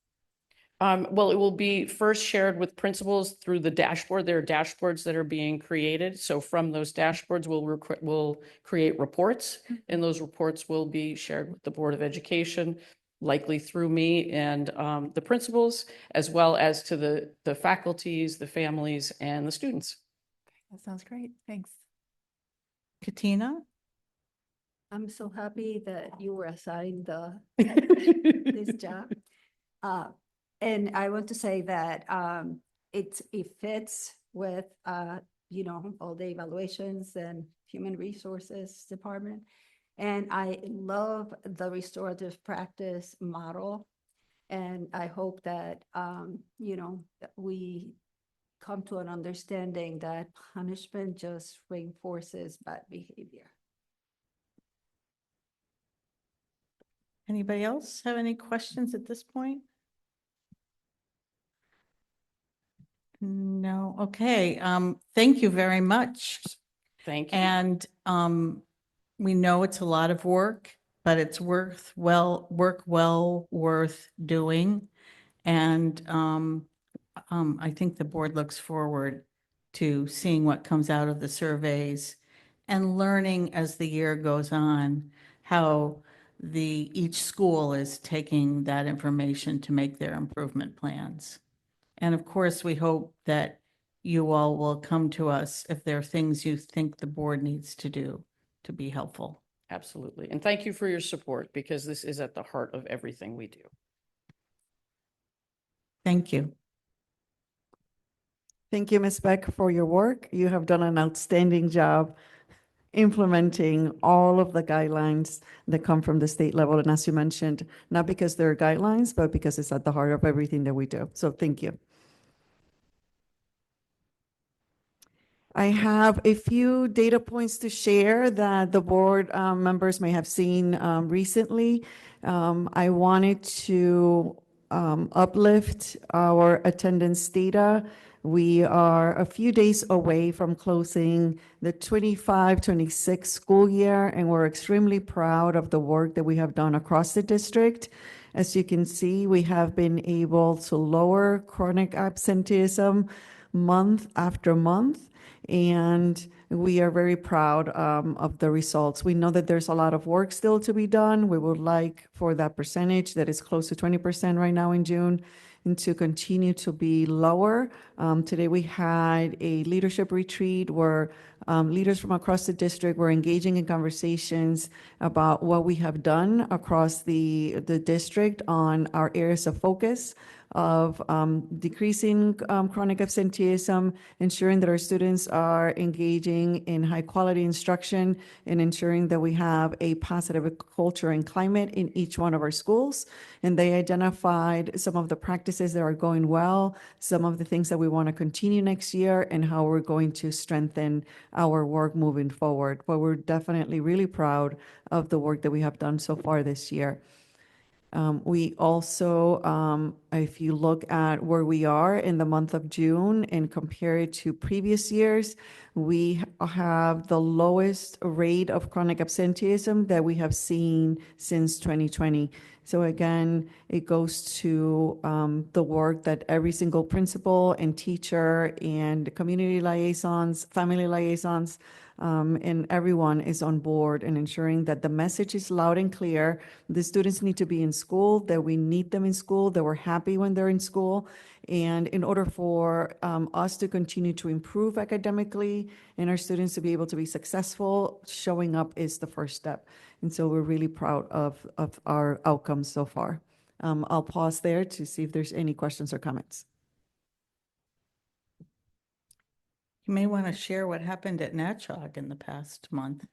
Well, it will be first shared with principals through the dashboard. There are dashboards that are being created. So from those dashboards, we'll create reports, and those reports will be shared with the Board of Education, likely through me and the principals, as well as to the faculties, the families, and the students. That sounds great. Thanks. Katina? I'm so happy that you were assigned this job. And I want to say that it fits with, all the evaluations and human resources department. And I love the restorative practice model. And I hope that, that we come to an understanding that punishment just reinforces bad behavior. Anybody else have any questions at this point? No. Okay. Thank you very much. Thank you. And we know it's a lot of work, but it's worth doing. And I think the board looks forward to seeing what comes out of the surveys and learning as the year goes on how each school is taking that information to make their improvement plans. And of course, we hope that you all will come to us if there are things you think the board needs to do to be helpful. Absolutely. And thank you for your support, because this is at the heart of everything we do. Thank you. Thank you, Ms. Beck, for your work. You have done an outstanding job implementing all of the guidelines that come from the state level. And as you mentioned, not because they're guidelines, but because it's at the heart of everything that we do. So thank you. I have a few data points to share that the board members may have seen recently. I wanted to uplift our attendance data. We are a few days away from closing the 25-26 school year, and we're extremely proud of the work that we have done across the district. As you can see, we have been able to lower chronic absenteeism month after month, and we are very proud of the results. We know that there's a lot of work still to be done. We would like for that percentage that is close to 20% right now in June and to continue to be lower. Today we had a leadership retreat where leaders from across the district were engaging in conversations about what we have done across the district on our areas of focus of decreasing chronic absenteeism, ensuring that our students are engaging in high quality instruction, and ensuring that we have a positive culture and climate in each one of our schools. And they identified some of the practices that are going well, some of the things that we want to continue next year, and how we're going to strengthen our work moving forward. But we're definitely really proud of the work that we have done so far this year. We also, if you look at where we are in the month of June and compare it to previous years, we have the lowest rate of chronic absenteeism that we have seen since 2020. So again, it goes to the work that every single principal and teacher and community liaisons, family liaisons, and everyone is on board and ensuring that the message is loud and clear. The students need to be in school, that we need them in school, that we're happy when they're in school. And in order for us to continue to improve academically and our students to be able to be successful, showing up is the first step. And so we're really proud of our outcomes so far. I'll pause there to see if there's any questions or comments. You may want to share what happened at Natchog in the past month.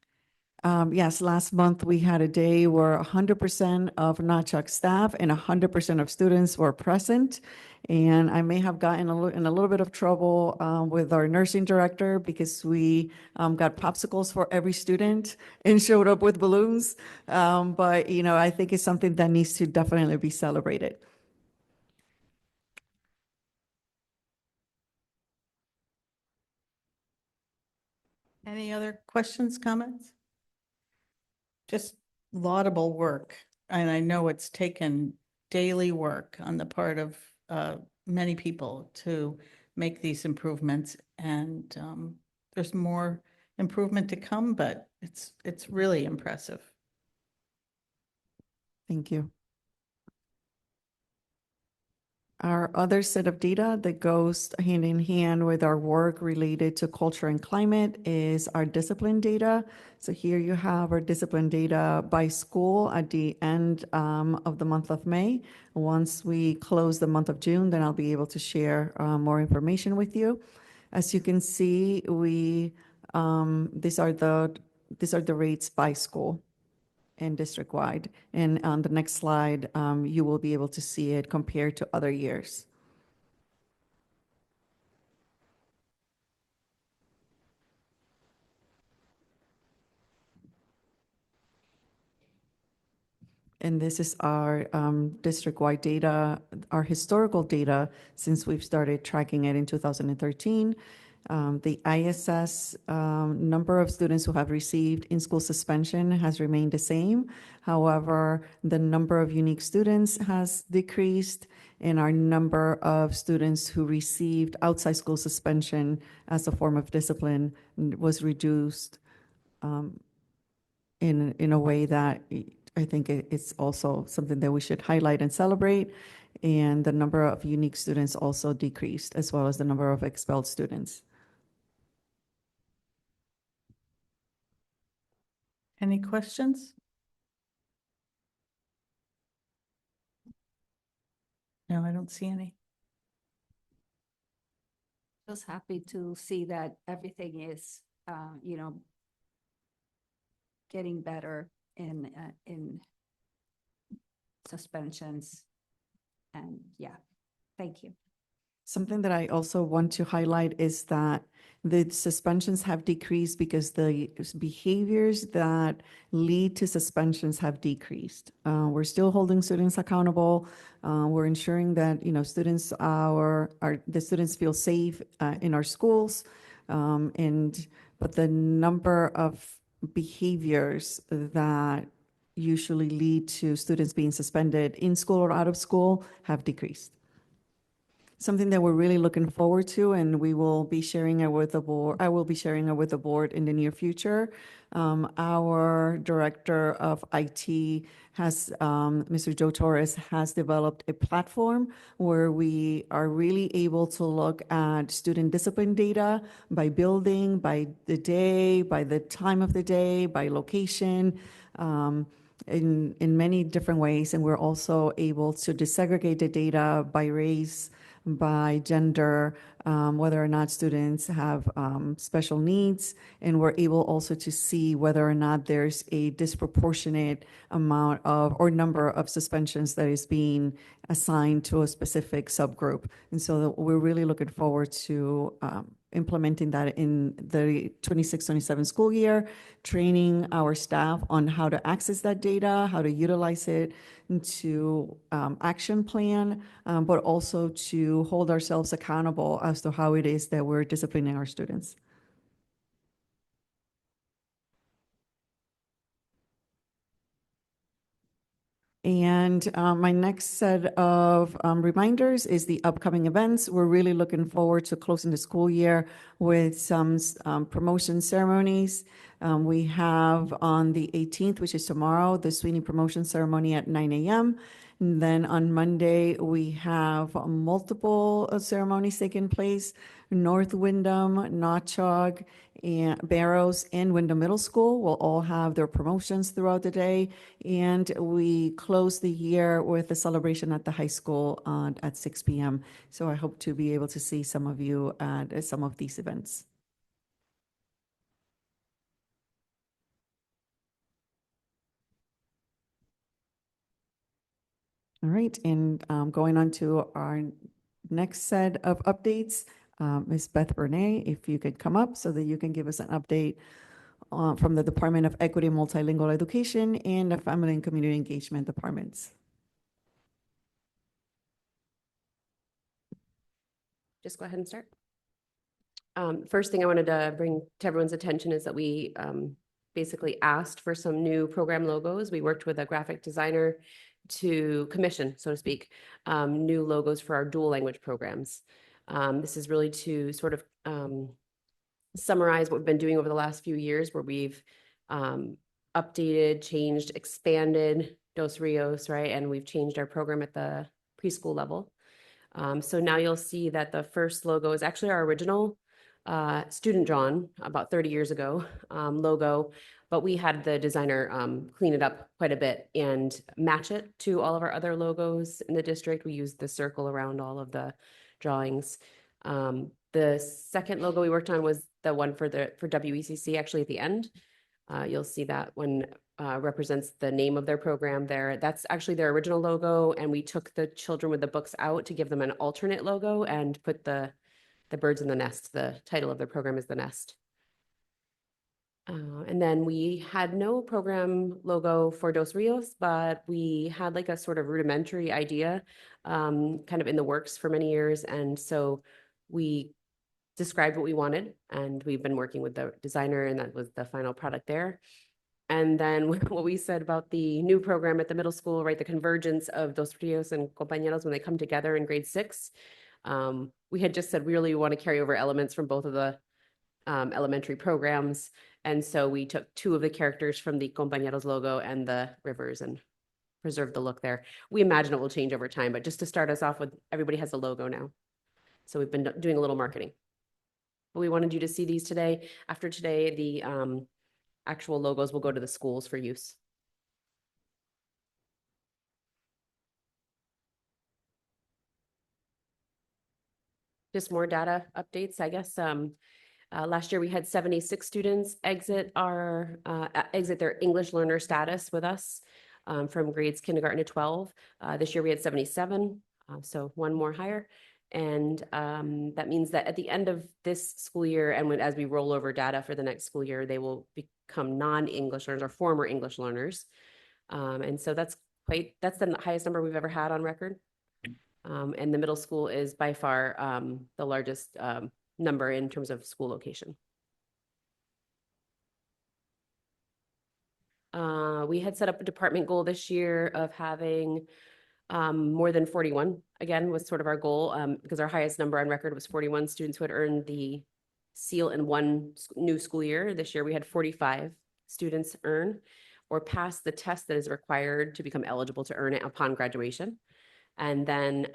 Yes, last month we had a day where 100% of Natchak staff and 100% of students were present. And I may have gotten in a little bit of trouble with our nursing director because we got popsicles for every student and showed up with balloons. But, you know, I think it's something that needs to definitely be celebrated. Any other questions, comments? Just laudable work. And I know it's taken daily work on the part of many people to make these improvements. And there's more improvement to come, but it's really impressive. Thank you. Our other set of data that goes hand in hand with our work related to culture and climate is our discipline data. So here you have our discipline data by school at the end of the month of May. Once we close the month of June, then I'll be able to share more information with you. As you can see, these are the rates by school and district-wide. And on the next slide, you will be able to see it compared to other years. And this is our district-wide data, our historical data since we've started tracking it in 2013. The ISS number of students who have received in-school suspension has remained the same. However, the number of unique students has decreased, and our number of students who received outside school suspension as a form of discipline was reduced in a way that I think it's also something that we should highlight and celebrate. And the number of unique students also decreased, as well as the number of expelled students. Any questions? No, I don't see any. Just happy to see that everything is, you know, getting better in suspensions. And yeah, thank you. Something that I also want to highlight is that the suspensions have decreased because the behaviors that lead to suspensions have decreased. We're still holding students accountable. We're ensuring that, you know, students the students feel safe in our schools. But the number of behaviors that usually lead to students being suspended in school or out of school have decreased. Something that we're really looking forward to, and we will be sharing it with the board. I will be sharing it with the board in the near future. Our director of IT has, Mr. Joe Torres, has developed a platform where we are really able to look at student discipline data by building, by the day, by the time of the day, by location. In many different ways, and we're also able to disaggregate the data by race, by gender, whether or not students have special needs, and we're able also to see whether or not there's a disproportionate amount of or number of suspensions that is being assigned to a specific subgroup. And so we're really looking forward to implementing that in the 26-27 school year, training our staff on how to access that data, how to utilize it to action plan, but also to hold ourselves accountable as to how it is that we're disciplining our students. And my next set of reminders is the upcoming events. We're really looking forward to closing the school year with some promotion ceremonies. We have on the 18th, which is tomorrow, the Sweeney promotion ceremony at 9 a.m. And then on Monday, we have multiple ceremonies taking place. North Windham, Notchog, and Barrows, and Windham Middle School will all have their promotions throughout the day. And we close the year with a celebration at the high school at 6 p.m. So I hope to be able to see some of you at some of these events. All right, and going on to our next set of updates, Ms. Beth Bernay, if you could come up so that you can give us an update from the Department of Equity and Multilingual Education and the Family and Community Engagement Departments. Just go ahead and start. First thing I wanted to bring to everyone's attention is that we basically asked for some new program logos. We worked with a graphic designer to commission, so to speak, new logos for our dual language programs. This is really to sort of summarize what we've been doing over the last few years, where we've updated, changed, expanded Dos Rios, right? And we've changed our program at the preschool level. So now you'll see that the first logo is actually our original student drawn about 30 years ago logo, but we had the designer clean it up quite a bit and match it to all of our other logos in the district. We used the circle around all of the drawings. The second logo we worked on was the one for WECC, actually at the end. You'll see that one represents the name of their program there. That's actually their original logo, and we took the children with the books out to give them an alternate logo and put the birds in the nest. The title of their program is The Nest. And then we had no program logo for Dos Rios, but we had like a sort of rudimentary idea kind of in the works for many years. And so we described what we wanted, and we've been working with the designer, and that was the final product there. And then what we said about the new program at the middle school, right, the convergence of Dos Rios and Compañeros when they come together in grade 6. We had just said we really want to carry over elements from both of the elementary programs. And so we took 2 of the characters from the Compañeros logo and the rivers and preserved the look there. We imagine it will change over time, but just to start us off with, everybody has a logo now. So we've been doing a little marketing. But we wanted you to see these today. After today, the actual logos will go to the schools for use. Just more data updates, I guess. Last year we had 76 students exit their English learner status with us from grades kindergarten to 12. This year we had 77, so one more higher. And that means that at the end of this school year, and as we roll over data for the next school year, they will become non-English learners or former English learners. And so that's the highest number we've ever had on record. And the middle school is by far the largest number in terms of school location. We had set up a department goal this year of having more than 41, again, was sort of our goal, because our highest number on record was 41 students who had earned the seal in one new school year. This year we had 45 students earn or pass the test that is required to become eligible to earn it upon graduation. And then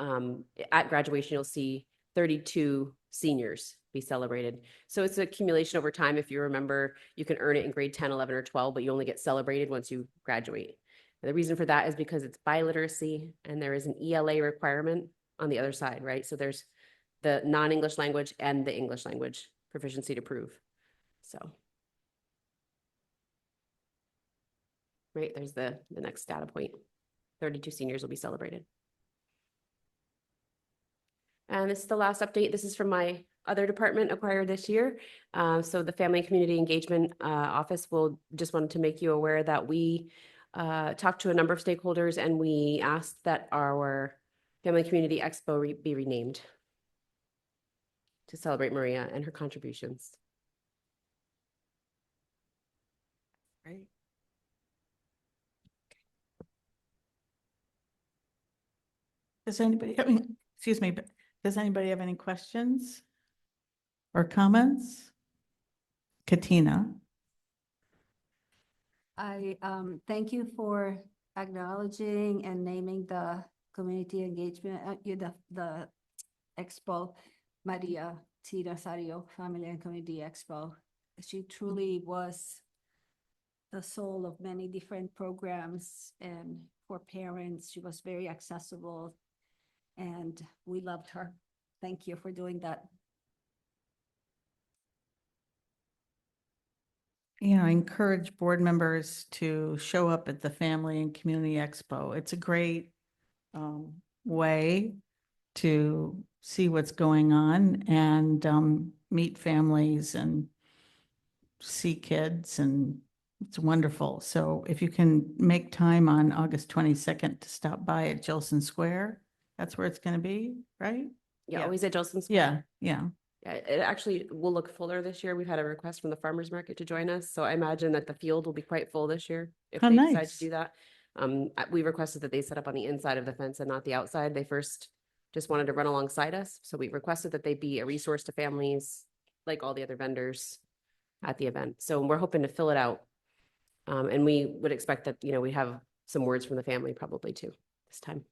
at graduation, you'll see 32 seniors be celebrated. So it's an accumulation over time. If you remember, you can earn it in grade 10, 11, or 12, but you only get celebrated once you graduate. And the reason for that is because it's biliteracy and there is an ELA requirement on the other side, right? So there's the non-English language and the English language proficiency to prove. So, right, there's the next data point. 32 seniors will be celebrated. And this is the last update. This is from my other department acquired this year. So the Family and Community Engagement Office just wanted to make you aware that we talked to a number of stakeholders, and we asked that our Family and Community Expo be renamed to celebrate Maria and her contributions. Right. Does anybody have any, excuse me, but does anybody have any questions or comments? Katina? I thank you for acknowledging and naming the community engagement, the expo, Maria T. Rosario Family and Community Expo. She truly was the soul of many different programs, and for parents, she was very accessible, and we loved her. Thank you for doing that. I encourage board members to show up at the Family and Community Expo. It's a great way to see what's going on and meet families and see kids, and it's wonderful. So if you can make time on August 22nd to stop by at Jilson Square, that's where it's going to be, right? Yeah, always at Jolson Square. Yeah. Yeah, it actually will look fuller this year. We've had a request from the farmers market to join us, so I imagine that the field will be quite full this year if How they decide nice. to do that. We requested that they set up on the inside of the fence and not the outside. They first just wanted to run alongside us, so we requested that they be a resource to families like all the other vendors at the event. So we're hoping to fill it out, and we would expect that we have some words from the family probably too this time.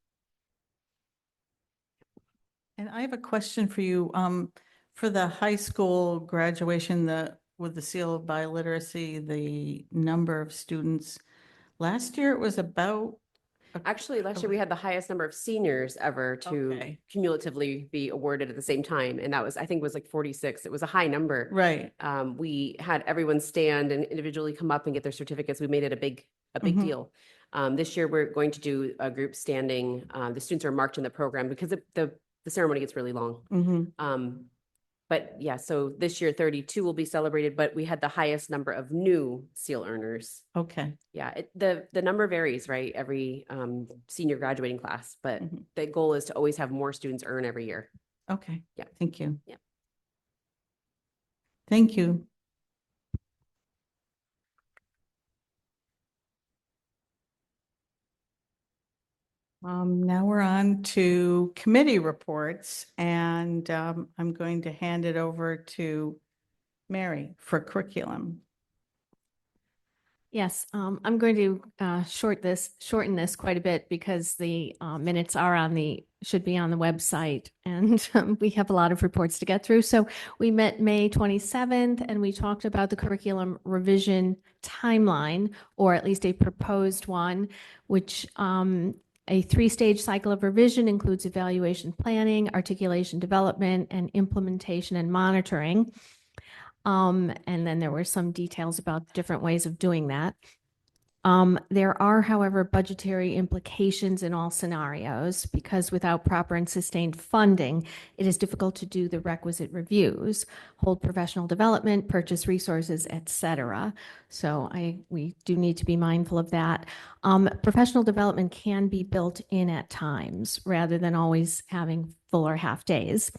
And I have a question for you. For the high school graduation, with the seal of biliteracy, the number of students, last year it was about. Actually, last year we had the highest number of seniors ever to Okay. cumulatively be awarded at the same time. And that was, I think it was like 46. It was a high number. Right. We had everyone stand and individually come up and get their certificates. We made it a big deal. This year we're going to do a group standing. The students are marked in the program because the ceremony gets really long. But yeah, so this year 32 will be celebrated, but we had the highest number of new seal earners. Okay. Yeah, the number varies, right? Every senior graduating class, but the goal is to always have more students earn every year. Okay. Yeah. Thank you. Yeah. Thank you. Now we're on to committee reports, and I'm going to hand it over to Mary for curriculum. Yes, I'm going to shorten this quite a bit because the minutes should be on the website, and we have a lot of reports to get through. So we met May 27th, and we talked about the curriculum revision timeline, or at least a proposed one, which a three-stage cycle of revision includes evaluation planning, articulation development, and implementation and monitoring. And then there were some details about different ways of doing that. There are, however, budgetary implications in all scenarios because without proper and sustained funding, it is difficult to do the requisite reviews, hold professional development, purchase resources, etc. So we do need to be mindful of that. Professional development can be built in at times rather than always having full or half days.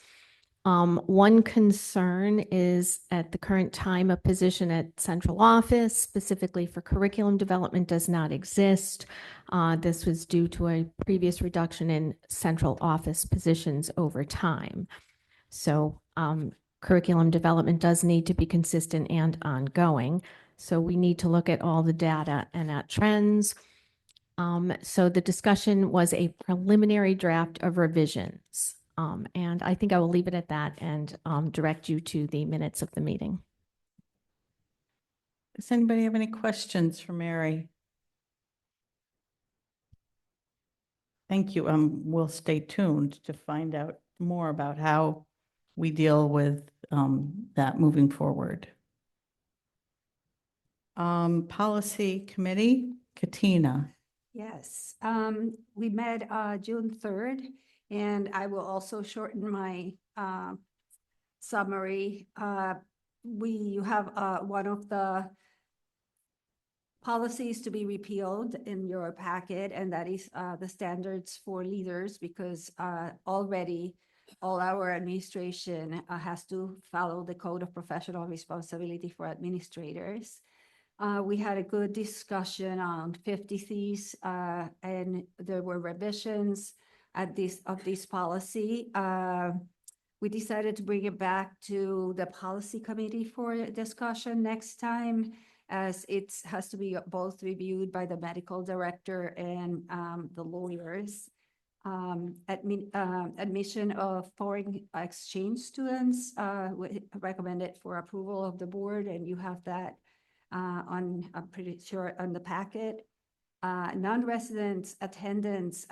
One concern is at the current time, a position at central office specifically for curriculum development does not exist. This was due to a previous reduction in central office positions over time. So curriculum development does need to be consistent and ongoing. So we need to look at all the data and at trends. So the discussion was a preliminary draft of revisions. And I think I will leave it at that and direct you to the minutes of the meeting. Does anybody have any questions for Mary? Thank you. We'll stay tuned to find out more about how we deal with that moving forward. Policy Committee, Katina. Yes, we met June 3rd, and I will also shorten my summary. You have one of the policies to be repealed in your packet, and that is the standards for leaders, because already all our administration has to follow the Code of Professional Responsibility for administrators. We had a good discussion on 50Cs, and there were revisions of this policy. We decided to bring it back to the policy committee for discussion next time, as it has to be both reviewed by the medical director and the lawyers. Admission of foreign exchange students recommended for approval of the board, and you have that I'm pretty sure, on the packet. Non-resident attendance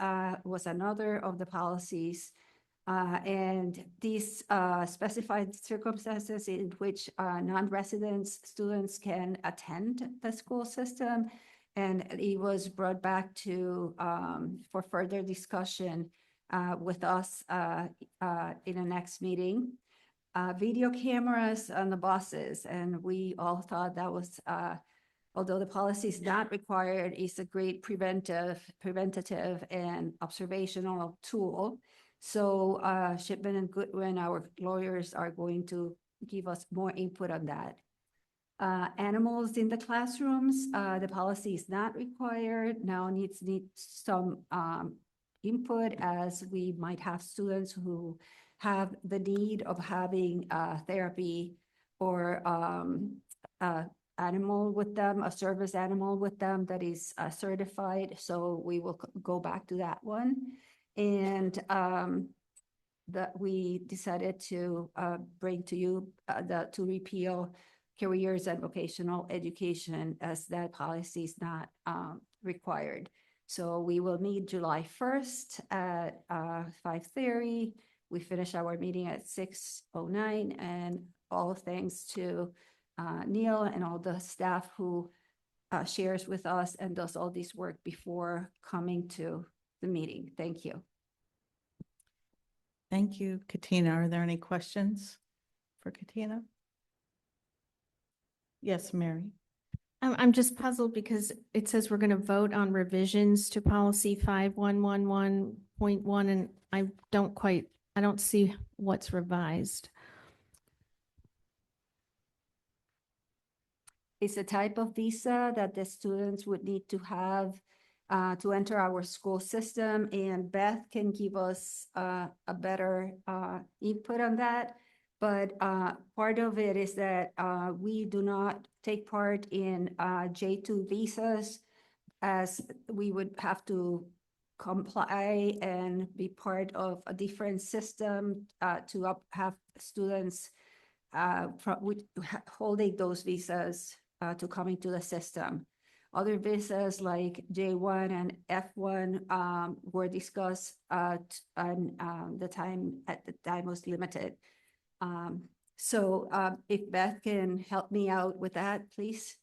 was another of the policies. And these specified circumstances in which non-residents students can attend the school system. And it was brought back to for further discussion with us in the next meeting. Video cameras on the buses, and we all thought that was although the policy is not required, it's a great preventative and observational tool. So Shipman and Goodwin, our lawyers, are going to give us more input on that. Animals in the classrooms, the policy is not required, now needs some input, as we might have students who have the need of having therapy or animal with them, a service animal with them that is certified. So we will go back to that one. And that we decided to bring to you to repeal careers and vocational education, as that policy is not required. So we will meet July 1st at 5:30. We finish our meeting at 6:09, and all thanks to Neil and all the staff who shares with us and does all this work before coming to the meeting. Thank you. Thank you, Katina. Are there any questions for Katina? Yes, Mary. I'm just puzzled because it says we're going to vote on revisions to policy 5111.1, and I don't see what's revised. It's a type of visa that the students would need to have to enter our school system, and Beth can give us a better input on that. But part of it is that we do not take part in J2 visas, as we would have to comply and be part of a different system to have students holding those visas to come into the system. Other visas like J1 and F1 were discussed and the time was limited. So if Beth can help me out with that, please.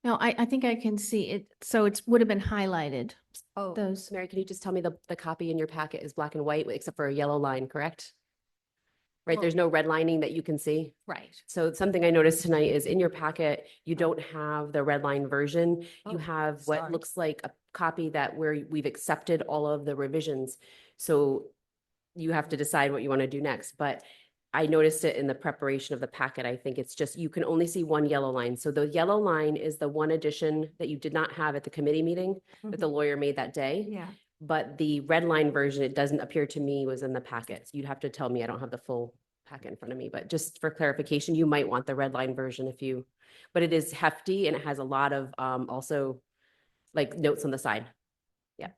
No, I think I can see it. So it would have been highlighted. Oh, Those. Mary, can you just tell me the copy in your packet is black and white except for a yellow line, correct? Right, Well- there's no redlining that you can see. Right. So something I noticed tonight is in your packet, you don't have the red line version. You Oh, have what sorry. looks like a copy that where we've accepted all of the revisions. So you have to decide what you want to do next, but I noticed it in the preparation of the packet. I think it's just, you can only see one yellow line. So the yellow line is the one addition that you did not have at the committee meeting that the lawyer made that day. Yeah. But the red line version, it doesn't appear to me was in the packet. So you'd have to tell me, I don't have the full packet in front of me, but just for clarification, you might want the red line version but it is hefty and it has a lot of also like notes on the side. Yeah.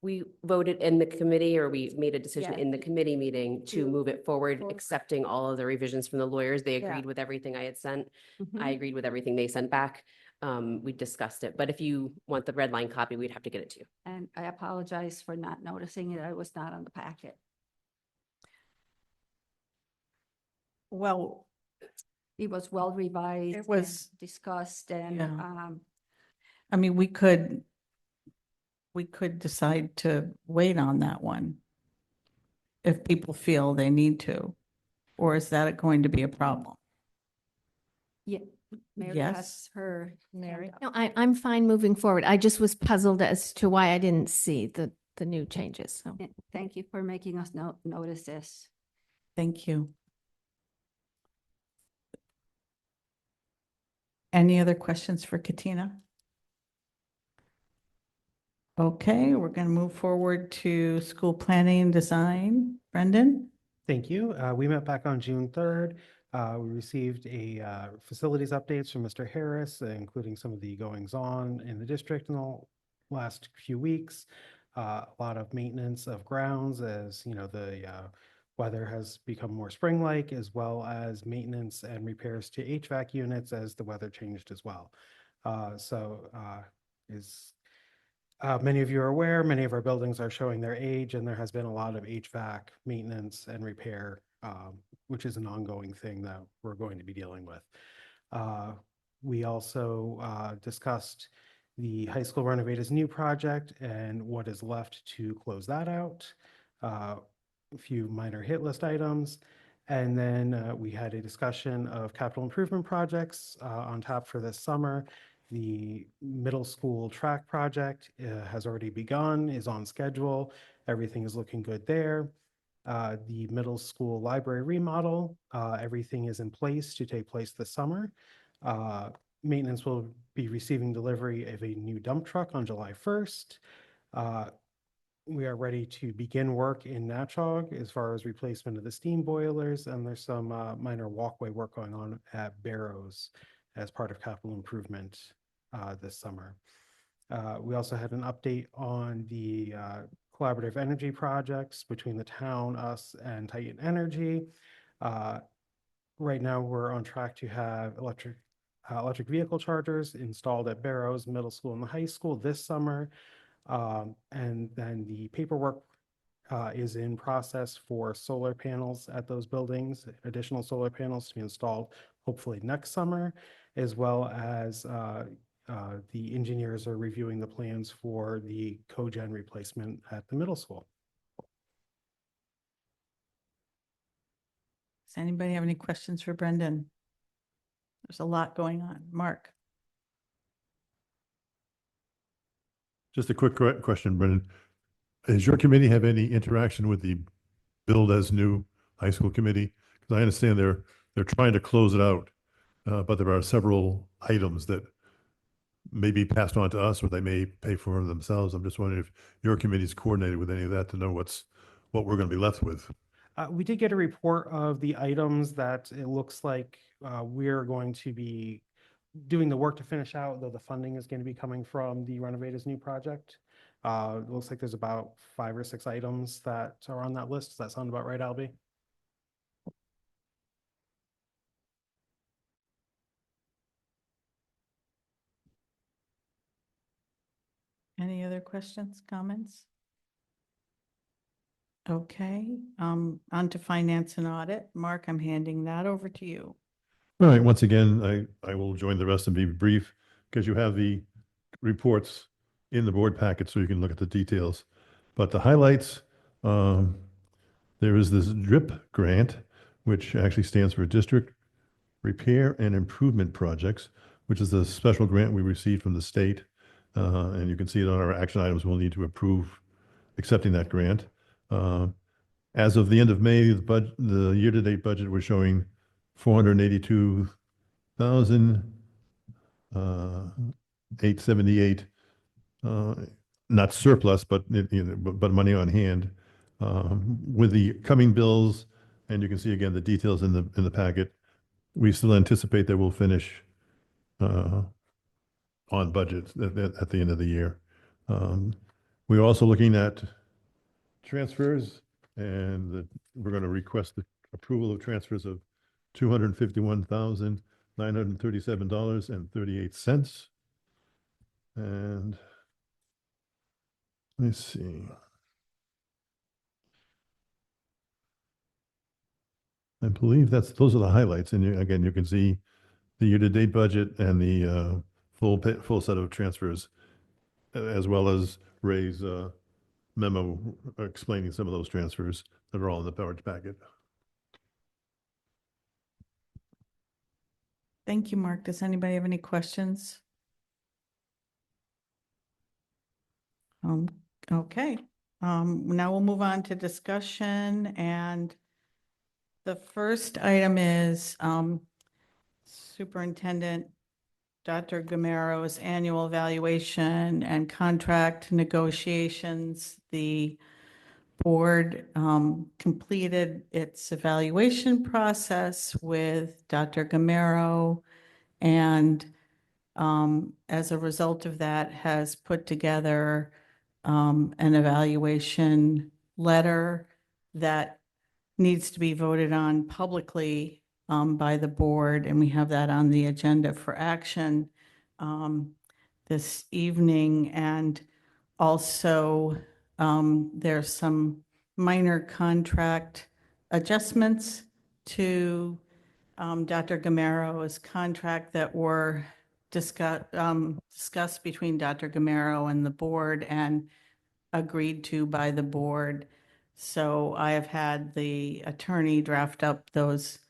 We voted in the committee, or we made a decision Yeah. in the committee meeting to To- move it forward, for- accepting all of the revisions from the lawyers. They Yeah. agreed with everything I had sent. Mhm. I agreed with everything they sent back. We discussed it, but if you want the red line copy, we'd have to get it to you. And I apologize for not noticing it. I was not on the packet. Well, It was well revised. It was- and discussed and Yeah. I mean, we could decide to wait on that one if people feel they need to, or is that going to be a problem? yeah, Mary Yes. has her. Mary? hand up. No, I'm fine moving forward. I just was puzzled as to why I didn't see the new changes. So. Yeah, thank you for making us notice this. Thank you. Any other questions for Katina? Okay, we're going to move forward to school planning and design. Brendan? Thank you. We met back on June 3rd. We received facilities updates from Mr. Harris, including some of the goings-on in the district in the last few weeks. A lot of maintenance of grounds as, you know, the weather has become more spring-like, as well as maintenance and repairs to HVAC units as the weather changed as well. Many of you are aware, many of our buildings are showing their age, and there has been a lot of HVAC maintenance and repair, which is an ongoing thing that we're going to be dealing with. We also discussed the high school renovate as new project and what is left to close that out. A few minor hit list items. And then we had a discussion of capital improvement projects on tap for this summer. The middle school track project has already begun, is on schedule. Everything is looking good there. The middle school library remodel, everything is in place to take place this summer. Maintenance will be receiving delivery of a new dump truck on July 1st. We are ready to begin work in Natchog as far as replacement of the steam boilers, and there's some minor walkway work going on at Barrows as part of capital improvement this summer. We also had an update on the collaborative energy projects between the town, us, and Titan Energy. Right now, we're on track to have electric vehicle chargers installed at Barrows Middle School and the high school this summer. And then the paperwork is in process for solar panels at those buildings, additional solar panels to be installed hopefully next summer, as well as the engineers are reviewing the plans for the cogen replacement at the middle school. Does anybody have any questions for Brendan? There's a lot going on. Mark? Just a quick question, Brendan. Does your committee have any interaction with the Build as New High School Committee? Because I understand they're trying to close it out, but there are several items that may be passed on to us, or they may pay for themselves. I'm just wondering if your committee's coordinated with any of that to know what we're going to be left with. We did get a report of the items that it looks like we're going to be doing the work to finish out, though the funding is going to be coming from the Renovate as New project. It looks like there's about 5 or 6 items that are on that list. Does that sound about right, Albie? Any other questions, comments? Okay, on to finance and audit. Mark, I'm handing that over to you. All right, once again, I will join the rest and be brief because you have the reports in the board packet so you can look at the details. But the highlights, there is this DRIP grant, which actually stands for District Repair and Improvement Projects, which is a special grant we received from the state. And you can see it on our action items. We'll need to approve accepting that grant. As of the end of May, the year-to-date budget was showing $482,878, not surplus, but but money on hand. With the coming bills, and you can see again the details in the packet, we still anticipate that we'll finish on budget at the end of the year. We're also looking at transfers, and we're going to request the approval of transfers of $251,937.38. And let's see. I believe those are the highlights. And again, you can see the year-to-date budget and the full set of transfers, as well as Ray's memo explaining some of those transfers that are all in the powered packet. Thank you, Mark. Does anybody have any questions? Okay. Now we'll move on to discussion, and the first item is Superintendent Dr. Gamero's annual evaluation and contract negotiations. The board completed its evaluation process with Dr. Gamero, and as a result of that, has put together an evaluation letter that needs to be voted on publicly by the board, and we have that on the agenda for action this evening. And also, there's some minor contract adjustments to Dr. Gamero's contract that were discussed between Dr. Gamero and the board and agreed to by the board. So I have had the attorney draft up those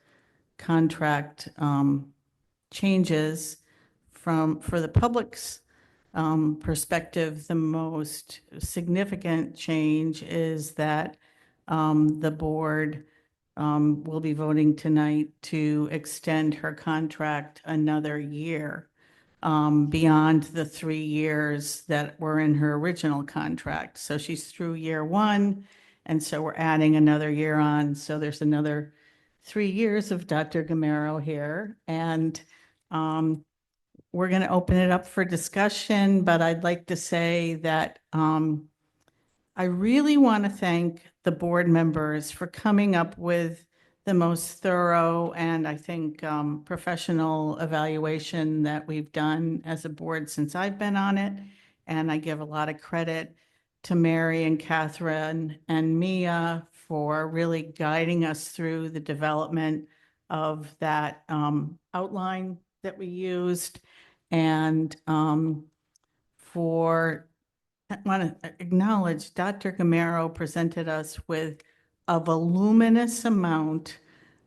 contract changes for the public's perspective. The most significant change is that the board will be voting tonight to extend her contract another year beyond the 3 years that were in her original contract. So she's through year 1, and so we're adding another year on. So there's another 3 years of Dr. Gamero here. And we're going to open it up for discussion, but I'd like to say that I really want to thank the board members for coming up with the most thorough and I think professional evaluation that we've done as a board since I've been on it. And I give a lot of credit to Mary and Catherine and Mia for really guiding us through the development of that outline that we used. And I want to acknowledge Dr. Gamero presented us with a voluminous amount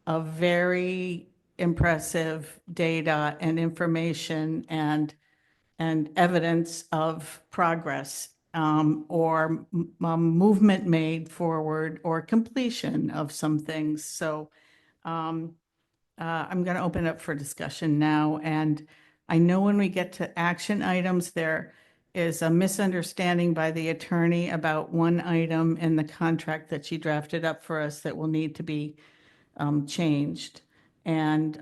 of very impressive data and information and evidence of progress or movement made forward or completion of some things. So I'm going to open up for discussion now. And I know when we get to action items, there is a misunderstanding by the attorney about one item in the contract that she drafted up for us that will need to be changed. And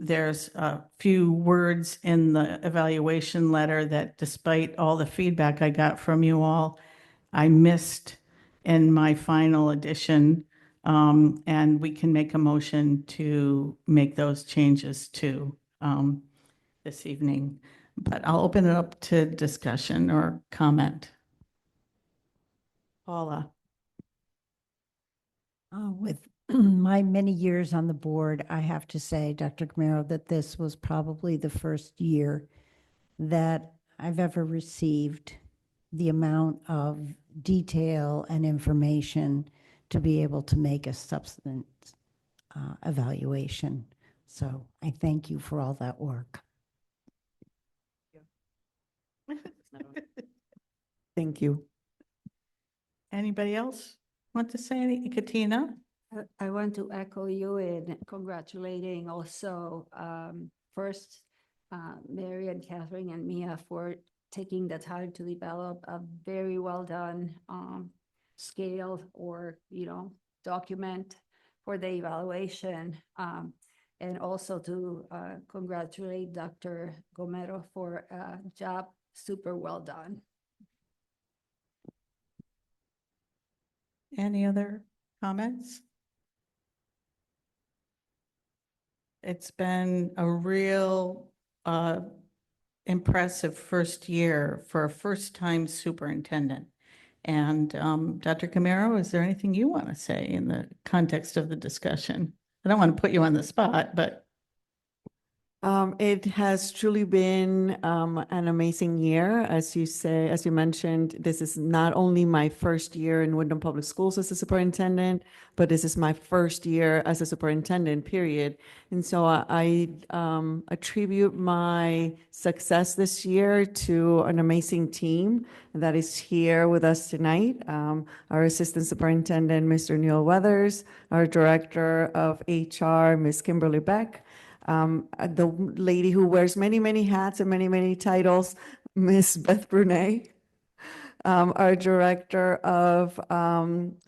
there's a few words in the evaluation letter that, despite all the feedback I got from you all, I missed in my final edition. And we can make a motion to make those changes too this evening. But I'll open it up to discussion or comment. Paula. With my many years on the board, I have to say, Dr. Gamero, that this was probably the first year that I've ever received the amount of detail and information to be able to make a substance evaluation. So I thank you for all that work. Thank you. Anybody else want to say anything? Katina? I want to echo you in congratulating also first Mary and Catherine and Mia for taking the time to develop a very well done scale or document for the evaluation, and also to congratulate Dr. Gamero for a job super well done. Any other comments? It's been a real impressive first year for a first-time superintendent. And Dr. Gamero, is there anything you want to say in the context of the discussion? I don't want to put you on the spot, but. It has truly been an amazing year. As you mentioned, this is not only my first year in Windham Public Schools as a superintendent, but this is my first year as a superintendent, period. And so I attribute my success this year to an amazing team that is here with us tonight. Our Assistant Superintendent, Mr. Neil Weathers, our Director of HR, Ms. Kimberly Beck, the lady who wears many, many hats and many, many titles, Miss Beth Brunet. Our Director of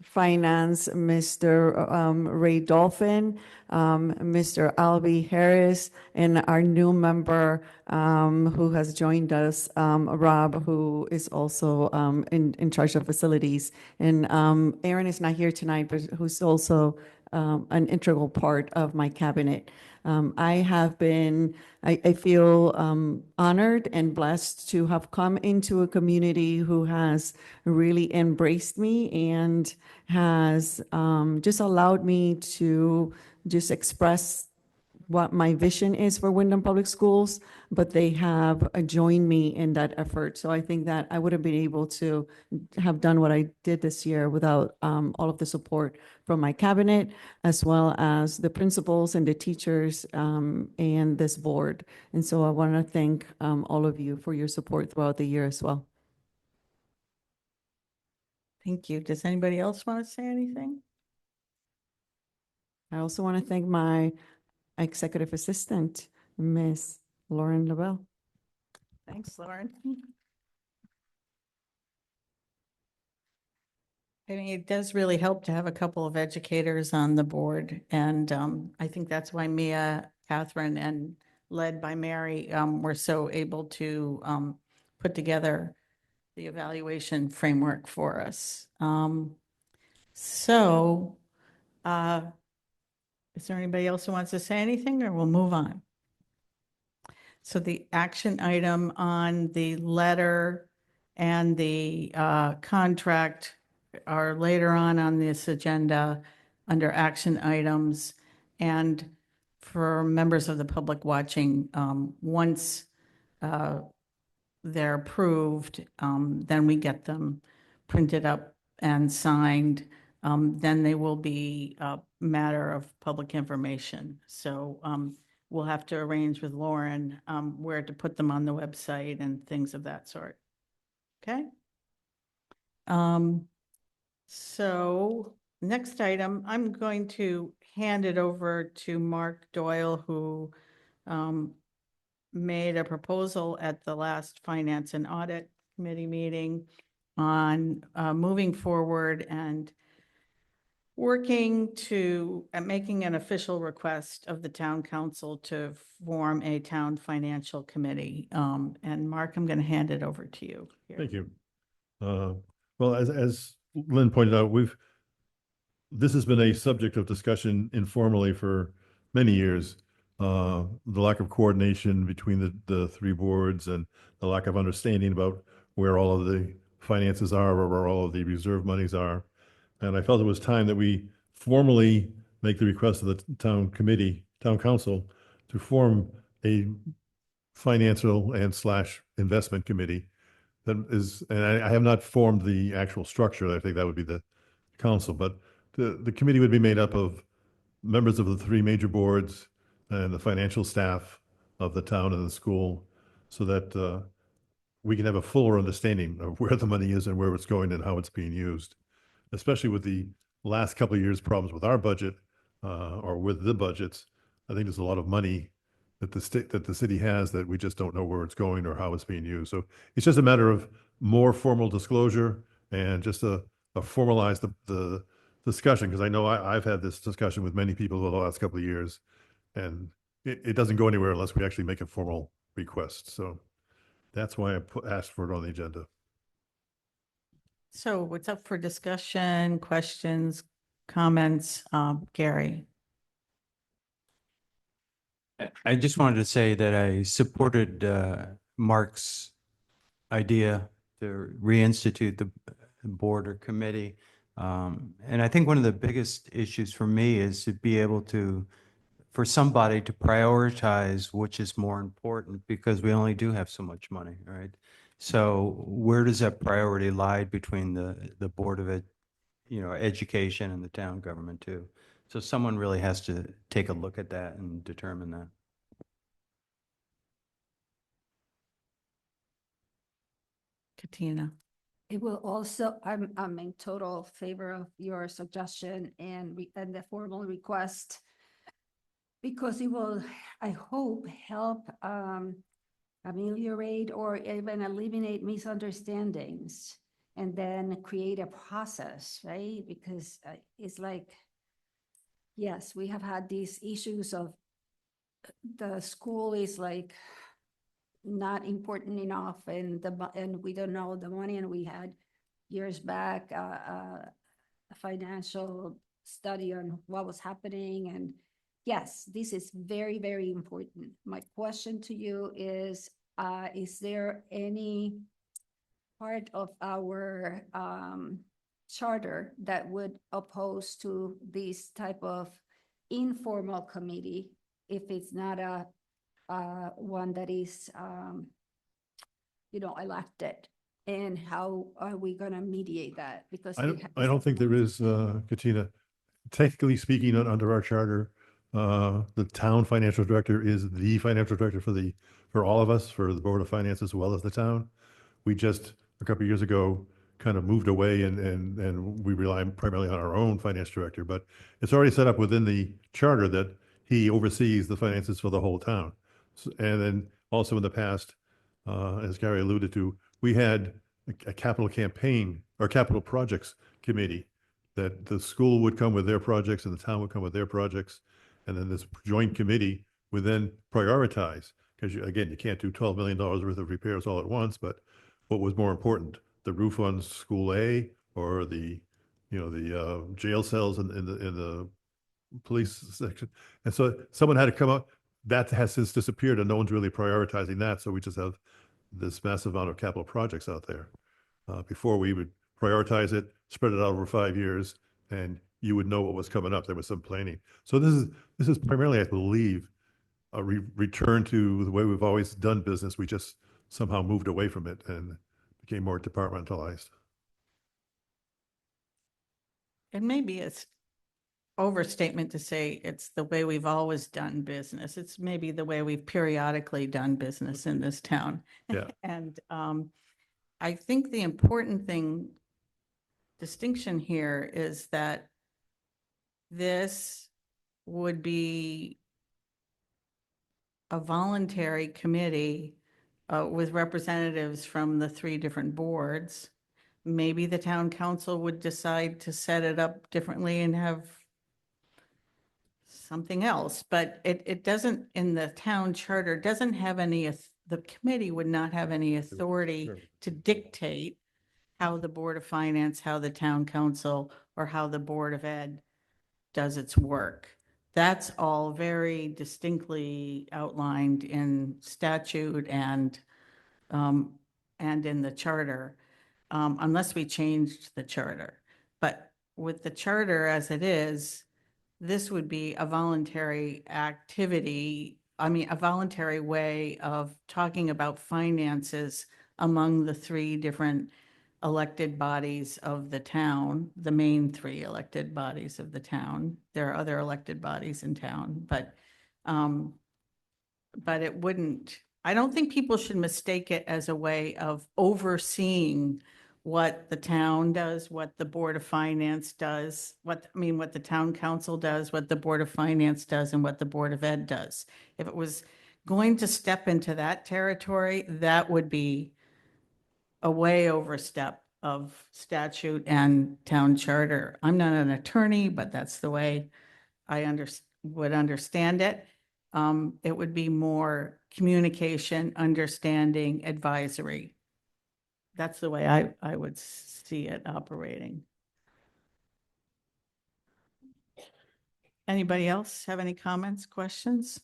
Finance, Mr. Ray Dolphin, Mr. Albie Harris, and our new member who has joined us, Rob, who is also in charge of facilities. And Aaron is not here tonight, but who's also an integral part of my cabinet. I feel honored and blessed to have come into a community who has really embraced me and has just allowed me to just express what my vision is for Windham Public Schools, but they have joined me in that effort. So I think that I would have been able to have done what I did this year without all of the support from my cabinet, as well as the principals and the teachers and this board. And so I want to thank all of you for your support throughout the year as well. Thank you. Does anybody else want to say anything? I also want to thank my executive assistant, Miss Lauren Lavelle. Thanks, Lauren. I mean, it does really help to have a couple of educators on the board. And I think that's why Mia, Catherine, and led by Mary were so able to put together the evaluation framework for us. So is there anybody else who wants to say anything, or we'll move on? So the action item on the letter and the contract are later on this agenda under action items. And for members of the public watching, once they're approved, then we get them printed up and signed. Then they will be a matter of public information. So we'll have to arrange with Lauren where to put them on the website and things of that sort. Okay? So next item, I'm going to hand it over to Mark Doyle, who made a proposal at the last Finance and Audit Committee meeting on moving forward and working to making an official request of the town council to form a town financial committee. And Mark, I'm going to hand it over to you here. Thank you. Well, as Lynn pointed out, this has been a subject of discussion informally for many years. The lack of coordination between the three boards and the lack of understanding about where all of the finances are, or where all of the reserve monies are. And I felt it was time that we formally make the request of the town council to form a financial and / investment committee. That is, and I have not formed the actual structure. I think that would be the council, but the committee would be made up of members of the three major boards and the financial staff of the town and the school, so that we can have a fuller understanding of where the money is and where it's going and how it's being used, especially with the last couple of years' problems with our budget or with the budgets. I think there's a lot of money that the city has that we just don't know where it's going or how it's being used. So it's just a matter of more formal disclosure and just a formalize the discussion, because I know I've had this discussion with many people over the last couple of years, and it doesn't go anywhere unless we actually make a formal request. So that's why I asked for it on the agenda. So what's up for discussion, questions, comments? Gary? I just wanted to say that I supported Mark's idea to reinstitute the board or committee. And I think one of the biggest issues for me is to be able for somebody to prioritize which is more important, because we only do have so much money, right? So where does that priority lie between the Board of Education and the town government too? So someone really has to take a look at that and determine that. Katina? It will also, I'm in total favor of your suggestion and the formal request. because it will, I hope, help ameliorate or even eliminate misunderstandings and then create a process, right? Because it's like, yes, we have had these issues of the school is like not important enough and and we don't know the money, and we had years back a financial study on what was happening. And yes, this is very, very important. My question to you is there any part of our charter that would oppose to this type of informal committee if it's not a one that is elected? And how are we going to mediate that? Because I don't think there is, Katina. Technically speaking, under our charter, the town financial director is the financial director for all of us, for the Board of Finance as well as the town. We just, a couple of years ago, kind of moved away and we rely primarily on our own finance director, but it's already set up within the charter that he oversees the finances for the whole town. And then also in the past, as Gary alluded to, we had a capital campaign or capital projects committee that the school would come with their projects and the town would come with their projects. And then this joint committee would then prioritize, because again, you can't do $12 million worth of repairs all at once, but what was more important, the roof on school A or the jail cells in the police section. And so someone had to come up. That has since disappeared and no one's really prioritizing that. So we just have this massive amount of capital projects out there. Before we would prioritize it, spread it out over 5 years, and you would know what was coming up. There was some planning. So this is primarily, I believe, a return to the way we've always done business. We just somehow moved away from it and became more departmentalized. It may be a overstatement to say it's the way we've always done business. It's maybe the way we've periodically done business in this town. Yeah. And I think the important distinction here is that this would be a voluntary committee with representatives from the 3 different boards. Maybe the town council would decide to set it up differently and have something else, but it doesn't, in the town charter, doesn't have any, the committee would not have any authority to dictate how the Board of Finance, how the town council, or how the Board of Ed does its work. That's all very distinctly outlined in statute and in the charter, unless we changed the charter. But with the charter as it is, this would be a voluntary activity, a voluntary way of talking about finances among the 3 different elected bodies of the town, the main 3 elected bodies of the town. There are other elected bodies in town, but it wouldn't, I don't think people should mistake it as a way of overseeing what the town does, what the Board of Finance does, what the town council does, what the Board of Finance does, and what the Board of Ed does. If it was going to step into that territory, that would be a way overstep of statute and town charter. I'm not an attorney, but that's the way I would understand it. It would be more communication, understanding, advisory. That's the way I would see it operating. Anybody else have any comments, questions?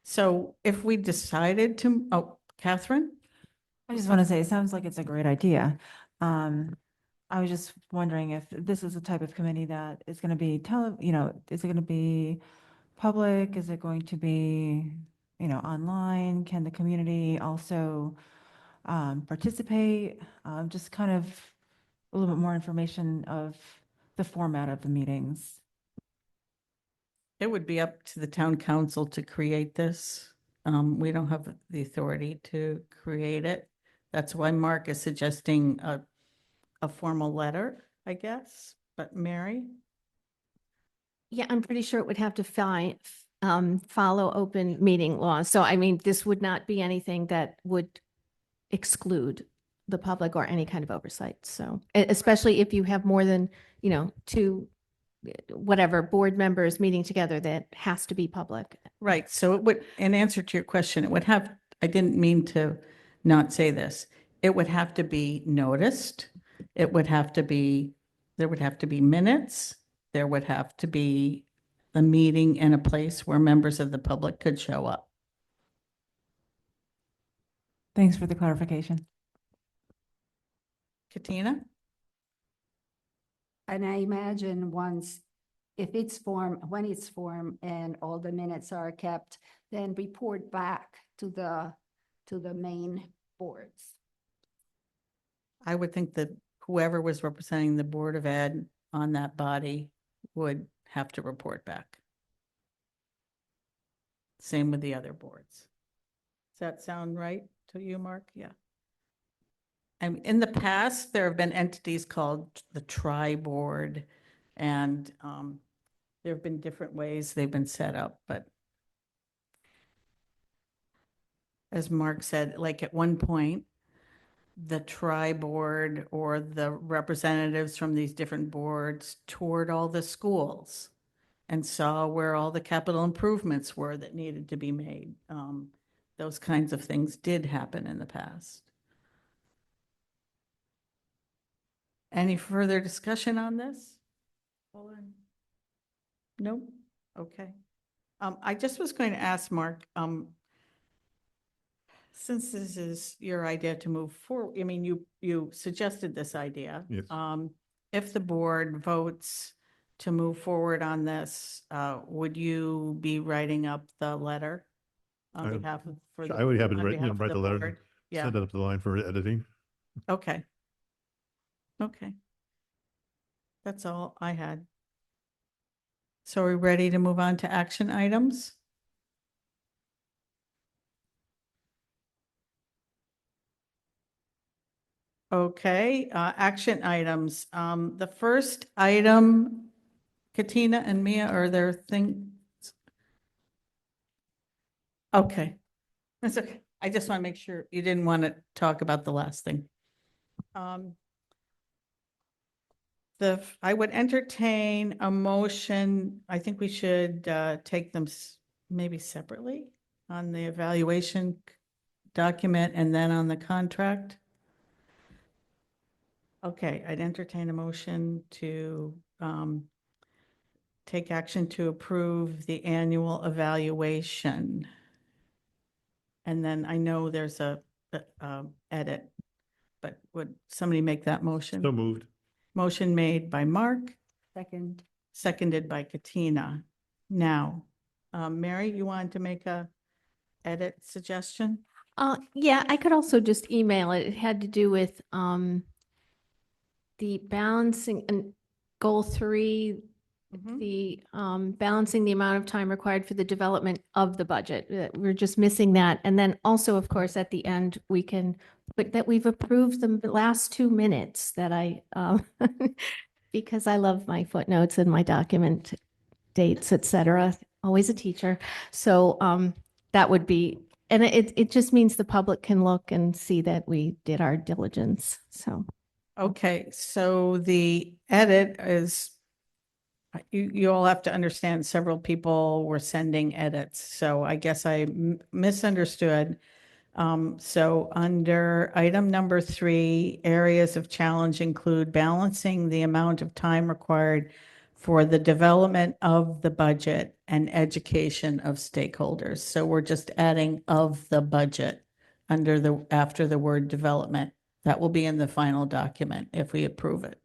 So if we decided to, Catherine? I just want to say, it sounds like it's a great idea. I was just wondering if this is the type of committee that is going to be is it going to be public? Is it going to be, online? Can the community also participate? Just kind of a little bit more information of the format of the meetings. It would be up to the town council to create this. We don't have the authority to create it. That's why Mark is suggesting a formal letter, I guess. But Mary? Yeah, I'm pretty sure it would have to follow open meeting laws. So I mean, this would not be anything that would exclude the public or any kind of oversight. So especially if you have more than, two, whatever, board members meeting together, that has to be public. Right, so it would, in answer to your question, it would have, I didn't mean to not say this. It would have to be noticed. It would have to be, there would have to be minutes. There would have to be a meeting in a place where members of the public could show up. Thanks for the clarification. Katina? And I imagine once, if it's formed, when it's formed and all the minutes are kept, then report back to the main boards. I would think that whoever was representing the Board of Ed on that body would have to report back. Same with the other boards. Does that sound right to you, Mark? Yeah. And in the past, there have been entities called the Tri-Board, and there have been different ways they've been set up, but as Mark said, like at one point, the Tri-Board or the representatives from these different boards toured all the schools and saw where all the capital improvements were that needed to be made. Those kinds of things did happen in the past. Any further discussion on this? Nope. Okay. I just was going to ask Mark, since this is your idea to move forward, I mean, you suggested this idea. Yes. If the board votes to move forward on this, would you be writing up the letter on behalf of? I would have to on write, behalf of write the letter, board? Yeah, send it up the line for editing. okay. Okay. That's all I had. So are we ready to move on to action items? Okay, action items. The first item, Katina and Mia, are there things? Okay, that's okay. I just want to make sure you didn't want to talk about the last thing. I would entertain a motion. I think we should take them maybe separately on the evaluation document and then on the contract. Okay, I'd entertain a motion to take action to approve the annual evaluation. And then I know there's a edit, but would somebody make that motion? So moved. Motion made by Mark, Second. seconded by Katina. Now, Mary, you wanted to make a edit suggestion? Yeah, I could also just email it. It had to do with the balancing and goal 3, the balancing the amount of time required for the development of the budget. We're just missing that. And then also, of course, at the end, we can put that we've approved the last 2 minutes that I, because I love my footnotes and my document dates, et cetera. Always a teacher. So that would be, and it just means the public can look and see that we did our diligence. So. Okay, so the edit is, you all have to understand several people were sending edits, so I guess I misunderstood. So under item number 3, areas of challenge include balancing the amount of time required for the development of the budget and education of stakeholders. So we're just adding of the budget after the word development. That will be in the final document if we approve it.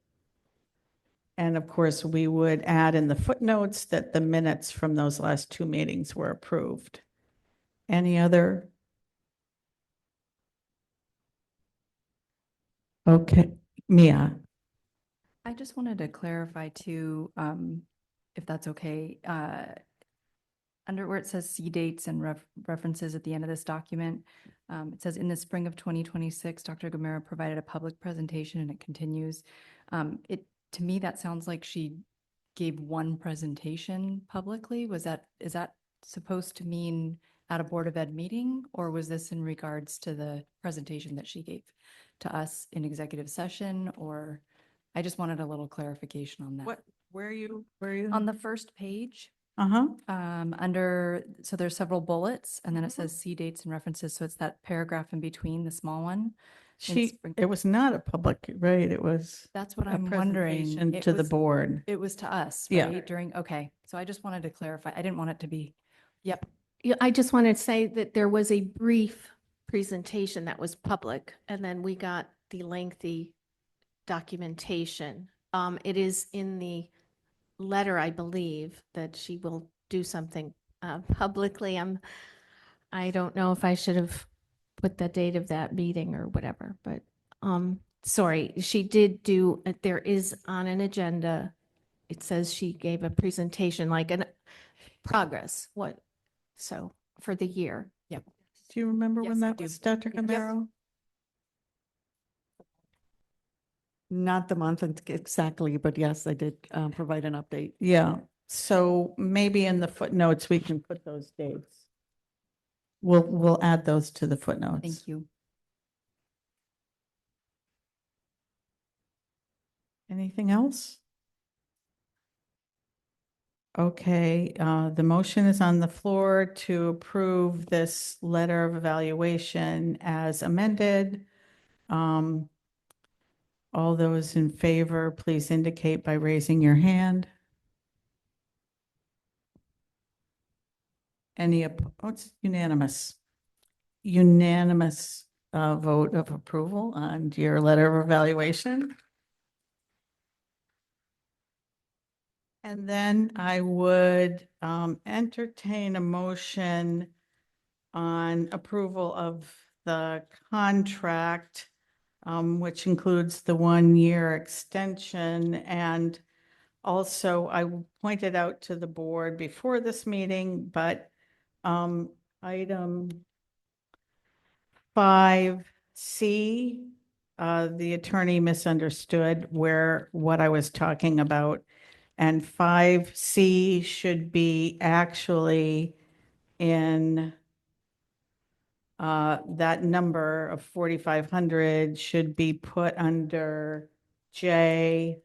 And of course, we would add in the footnotes that the minutes from those last 2 meetings were approved. Any other? Okay, Mia. I just wanted to clarify too, if that's okay. Under where it says see dates and references at the end of this document, it says in the spring of 2026, Dr. Gamera provided a public presentation, and it continues. To me, that sounds like she gave one presentation publicly. Is that supposed to mean at a Board of Ed meeting? Or was this in regards to the presentation that she gave to us in executive session? Or I just wanted a little clarification on that. Where are you? On the first page, Uh-huh. so there's several bullets and then it says see dates and references. So it's that paragraph in between, the small one. It was not a public, right? It was. That's what a I'm wondering. presentation It to the was- board. It was to us, Yeah. right? Okay. So I just wanted to clarify. I didn't want it to be, yep. Yeah, I just wanted to say that there was a brief presentation that was public, and then we got the lengthy documentation. It is in the letter, I believe, that she will do something publicly. I don't know if I should have put the date of that meeting or whatever, but sorry, she did do, there is on an agenda, it says she gave a presentation, like an progress, so for the year. Yep. Do you remember when Yes, I that do. was, Dr. Yep. Gamero? Not the month exactly, but yes, I did provide an update. Yeah, so maybe in the footnotes, we can put those dates. We'll add those to the footnotes. Thank you. Anything else? Okay, the motion is on the floor to approve this letter of evaluation as amended. All those in favor, please indicate by raising your hand. It's unanimous. Unanimous vote of approval on your letter of evaluation. And then I would entertain a motion on approval of the contract, which includes the 1-year extension. And also, I pointed out to the board before this meeting, but item 5C, the attorney misunderstood what I was talking about. And 5C should be actually in that number of 4,500 should be put under J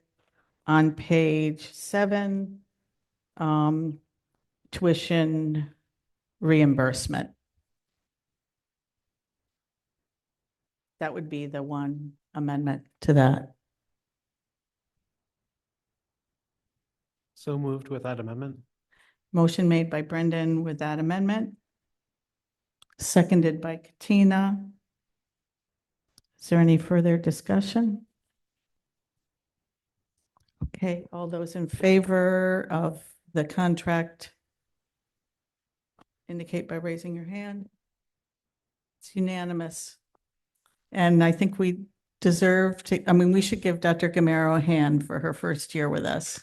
on page 7, tuition reimbursement. That would be the one amendment to that. So moved with that amendment. Motion made by Brendan with that amendment. Seconded by Katina. Is there any further discussion? Okay, all those in favor of the contract indicate by raising your hand. It's unanimous. And I think we deserve to, we should give Dr. Gamero a hand for her first year with us.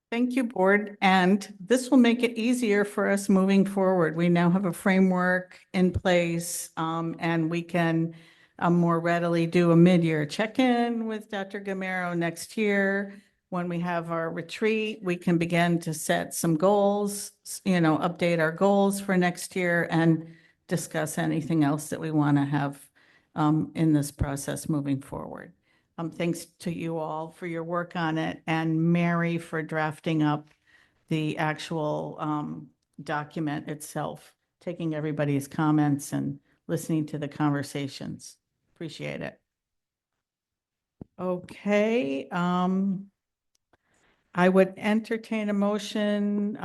Thank you, board. And this will make it easier for us moving forward. We now have a framework in place, and we can more readily do a mid-year check-in with Dr. Gamero next year. When we have our retreat, we can begin to set some goals, update our goals for next year and discuss anything else that we want to have in this process moving forward. Thanks to you all for your work on it and Mary for drafting up the actual document itself, taking everybody's comments and listening to the conversations. Appreciate it. Okay. I would entertain a motion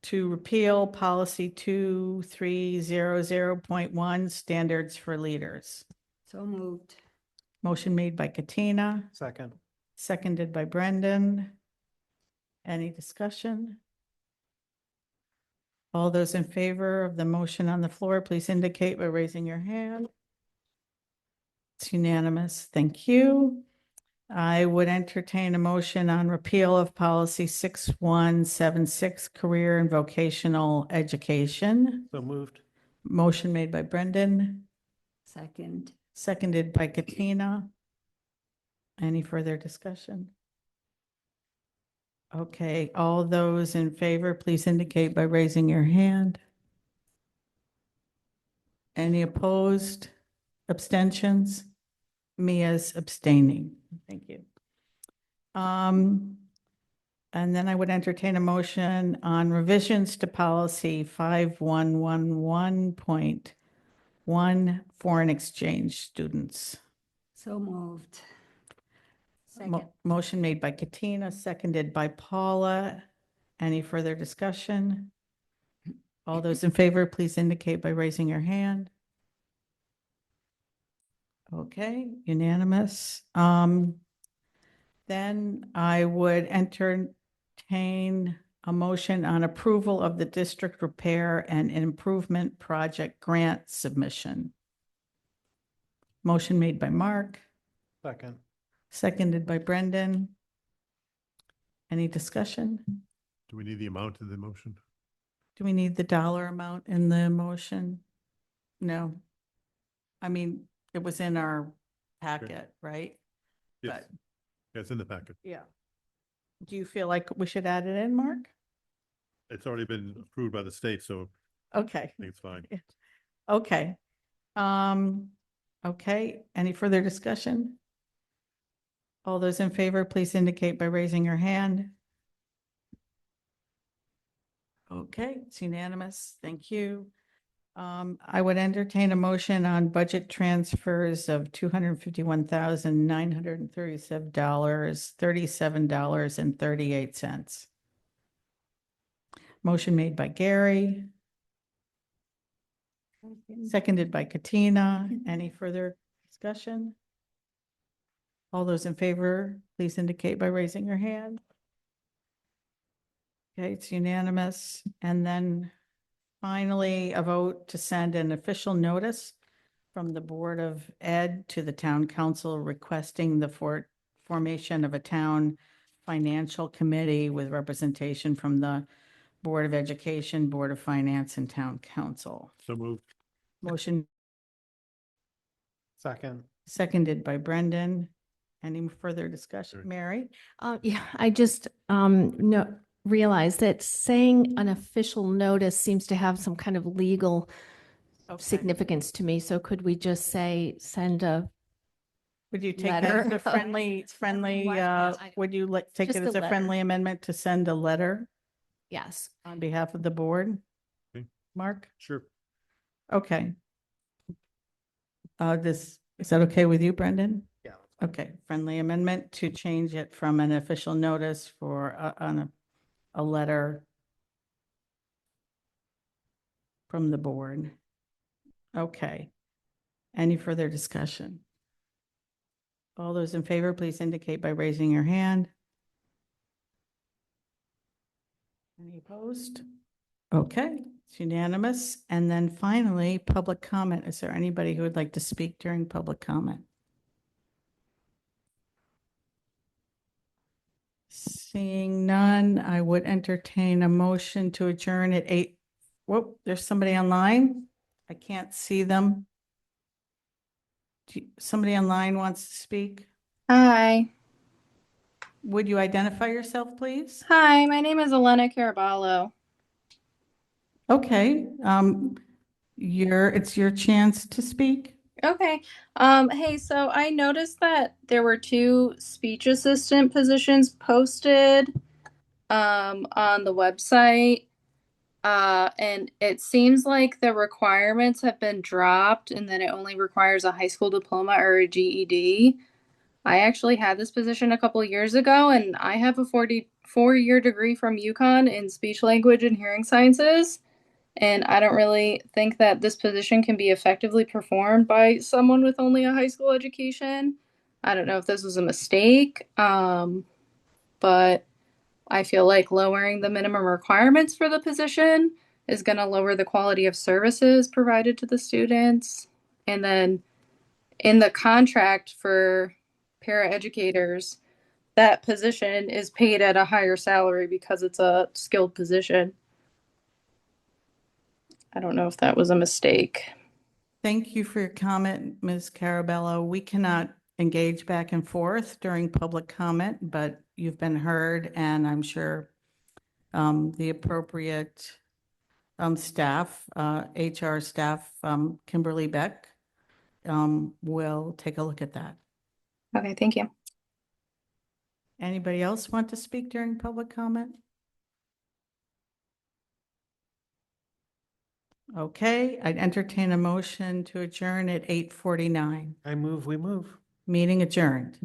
to repeal policy 2300.1 standards for leaders. So moved. Motion made by Katina, Second. seconded by Brendan. Any discussion? All those in favor of the motion on the floor, please indicate by raising your hand. It's unanimous. Thank you. I would entertain a motion on repeal of policy 6176, career and vocational education. So moved. Motion made by Brendan, Second. seconded by Katina. Any further discussion? Okay, all those in favor, please indicate by raising your hand. Any opposed? Abstentions? Mia's abstaining. Thank you. And then I would entertain a motion on revisions to policy 5111.1 foreign exchange students. So moved. Motion made by Katina, seconded by Paula. Any further discussion? All those in favor, please indicate by raising your hand. Okay, unanimous. Then I would entertain a motion on approval of the district repair and improvement project grant submission. Motion made by Mark, Second. seconded by Brendan. Any discussion? Do we need the amount of the motion? Do we need the dollar amount in the motion? No. I mean, it was in our packet, right? Yes. Yeah, it's in the packet. Yeah. Do you feel like we should add it in, Mark? It's already been approved by the state, so Okay. I think it's fine. Okay. Okay, any further discussion? All those in favor, please indicate by raising your hand. Okay, it's unanimous. Thank you. I would entertain a motion on budget transfers of $251,937.38. Motion made by Gary, seconded by Katina. Any further discussion? All those in favor, please indicate by raising your hand. Okay, it's unanimous. And then finally, a vote to send an official notice from the Board of Ed to the Town Council requesting the formation of a town financial committee with representation from the Board of Education, Board of Finance, and Town Council. So moved. Motion Second. seconded by Brendan. Any further discussion? Mary? Yeah, I just realized that saying an official notice seems to have some kind of legal significance to me. So could we just say, send a Would you take that letter as a of- friendly, would you take Just it a as a letter. friendly amendment to send a letter Yes. on behalf of the board? Okay. Mark? Sure. Okay. Is that okay with you, Brendan? Yeah. Okay, friendly amendment to change it from an official notice for on a letter from the board. Okay. Any further discussion? All those in favor, please indicate by raising your hand. Any opposed? Okay, it's unanimous. And then finally, public comment. Is there anybody who would like to speak during public comment? Seeing none, I would entertain a motion to adjourn at 8. Whoop, there's somebody online. I can't see them. Somebody online wants to speak? Hi. Would you identify yourself, please? Hi, my name is Elena Caraballo. Okay, it's your chance to speak. Okay. Hey, so I noticed that there were 2 speech assistant positions posted on the website. And it seems like the requirements have been dropped and that it only requires a high school diploma or a GED. I actually had this position a couple years ago, and I have a 44-year degree from UConn in speech, language, and hearing sciences. And I don't really think that this position can be effectively performed by someone with only a high school education. I don't know if this was a mistake, but I feel like lowering the minimum requirements for the position is going to lower the quality of services provided to the students. And then in the contract for paraeducators, that position is paid at a higher salary because it's a skilled position. I don't know if that was a mistake. thank you for your comment, Ms. Carabello. We cannot engage back and forth during public comment, but you've been heard, and I'm sure the appropriate staff, HR staff, Kimberly Beck, will take a look at that. Okay, thank you. Anybody else want to speak during public comment? Okay, I'd entertain a motion to adjourn at 8:49. I move, we move. Meeting adjourned.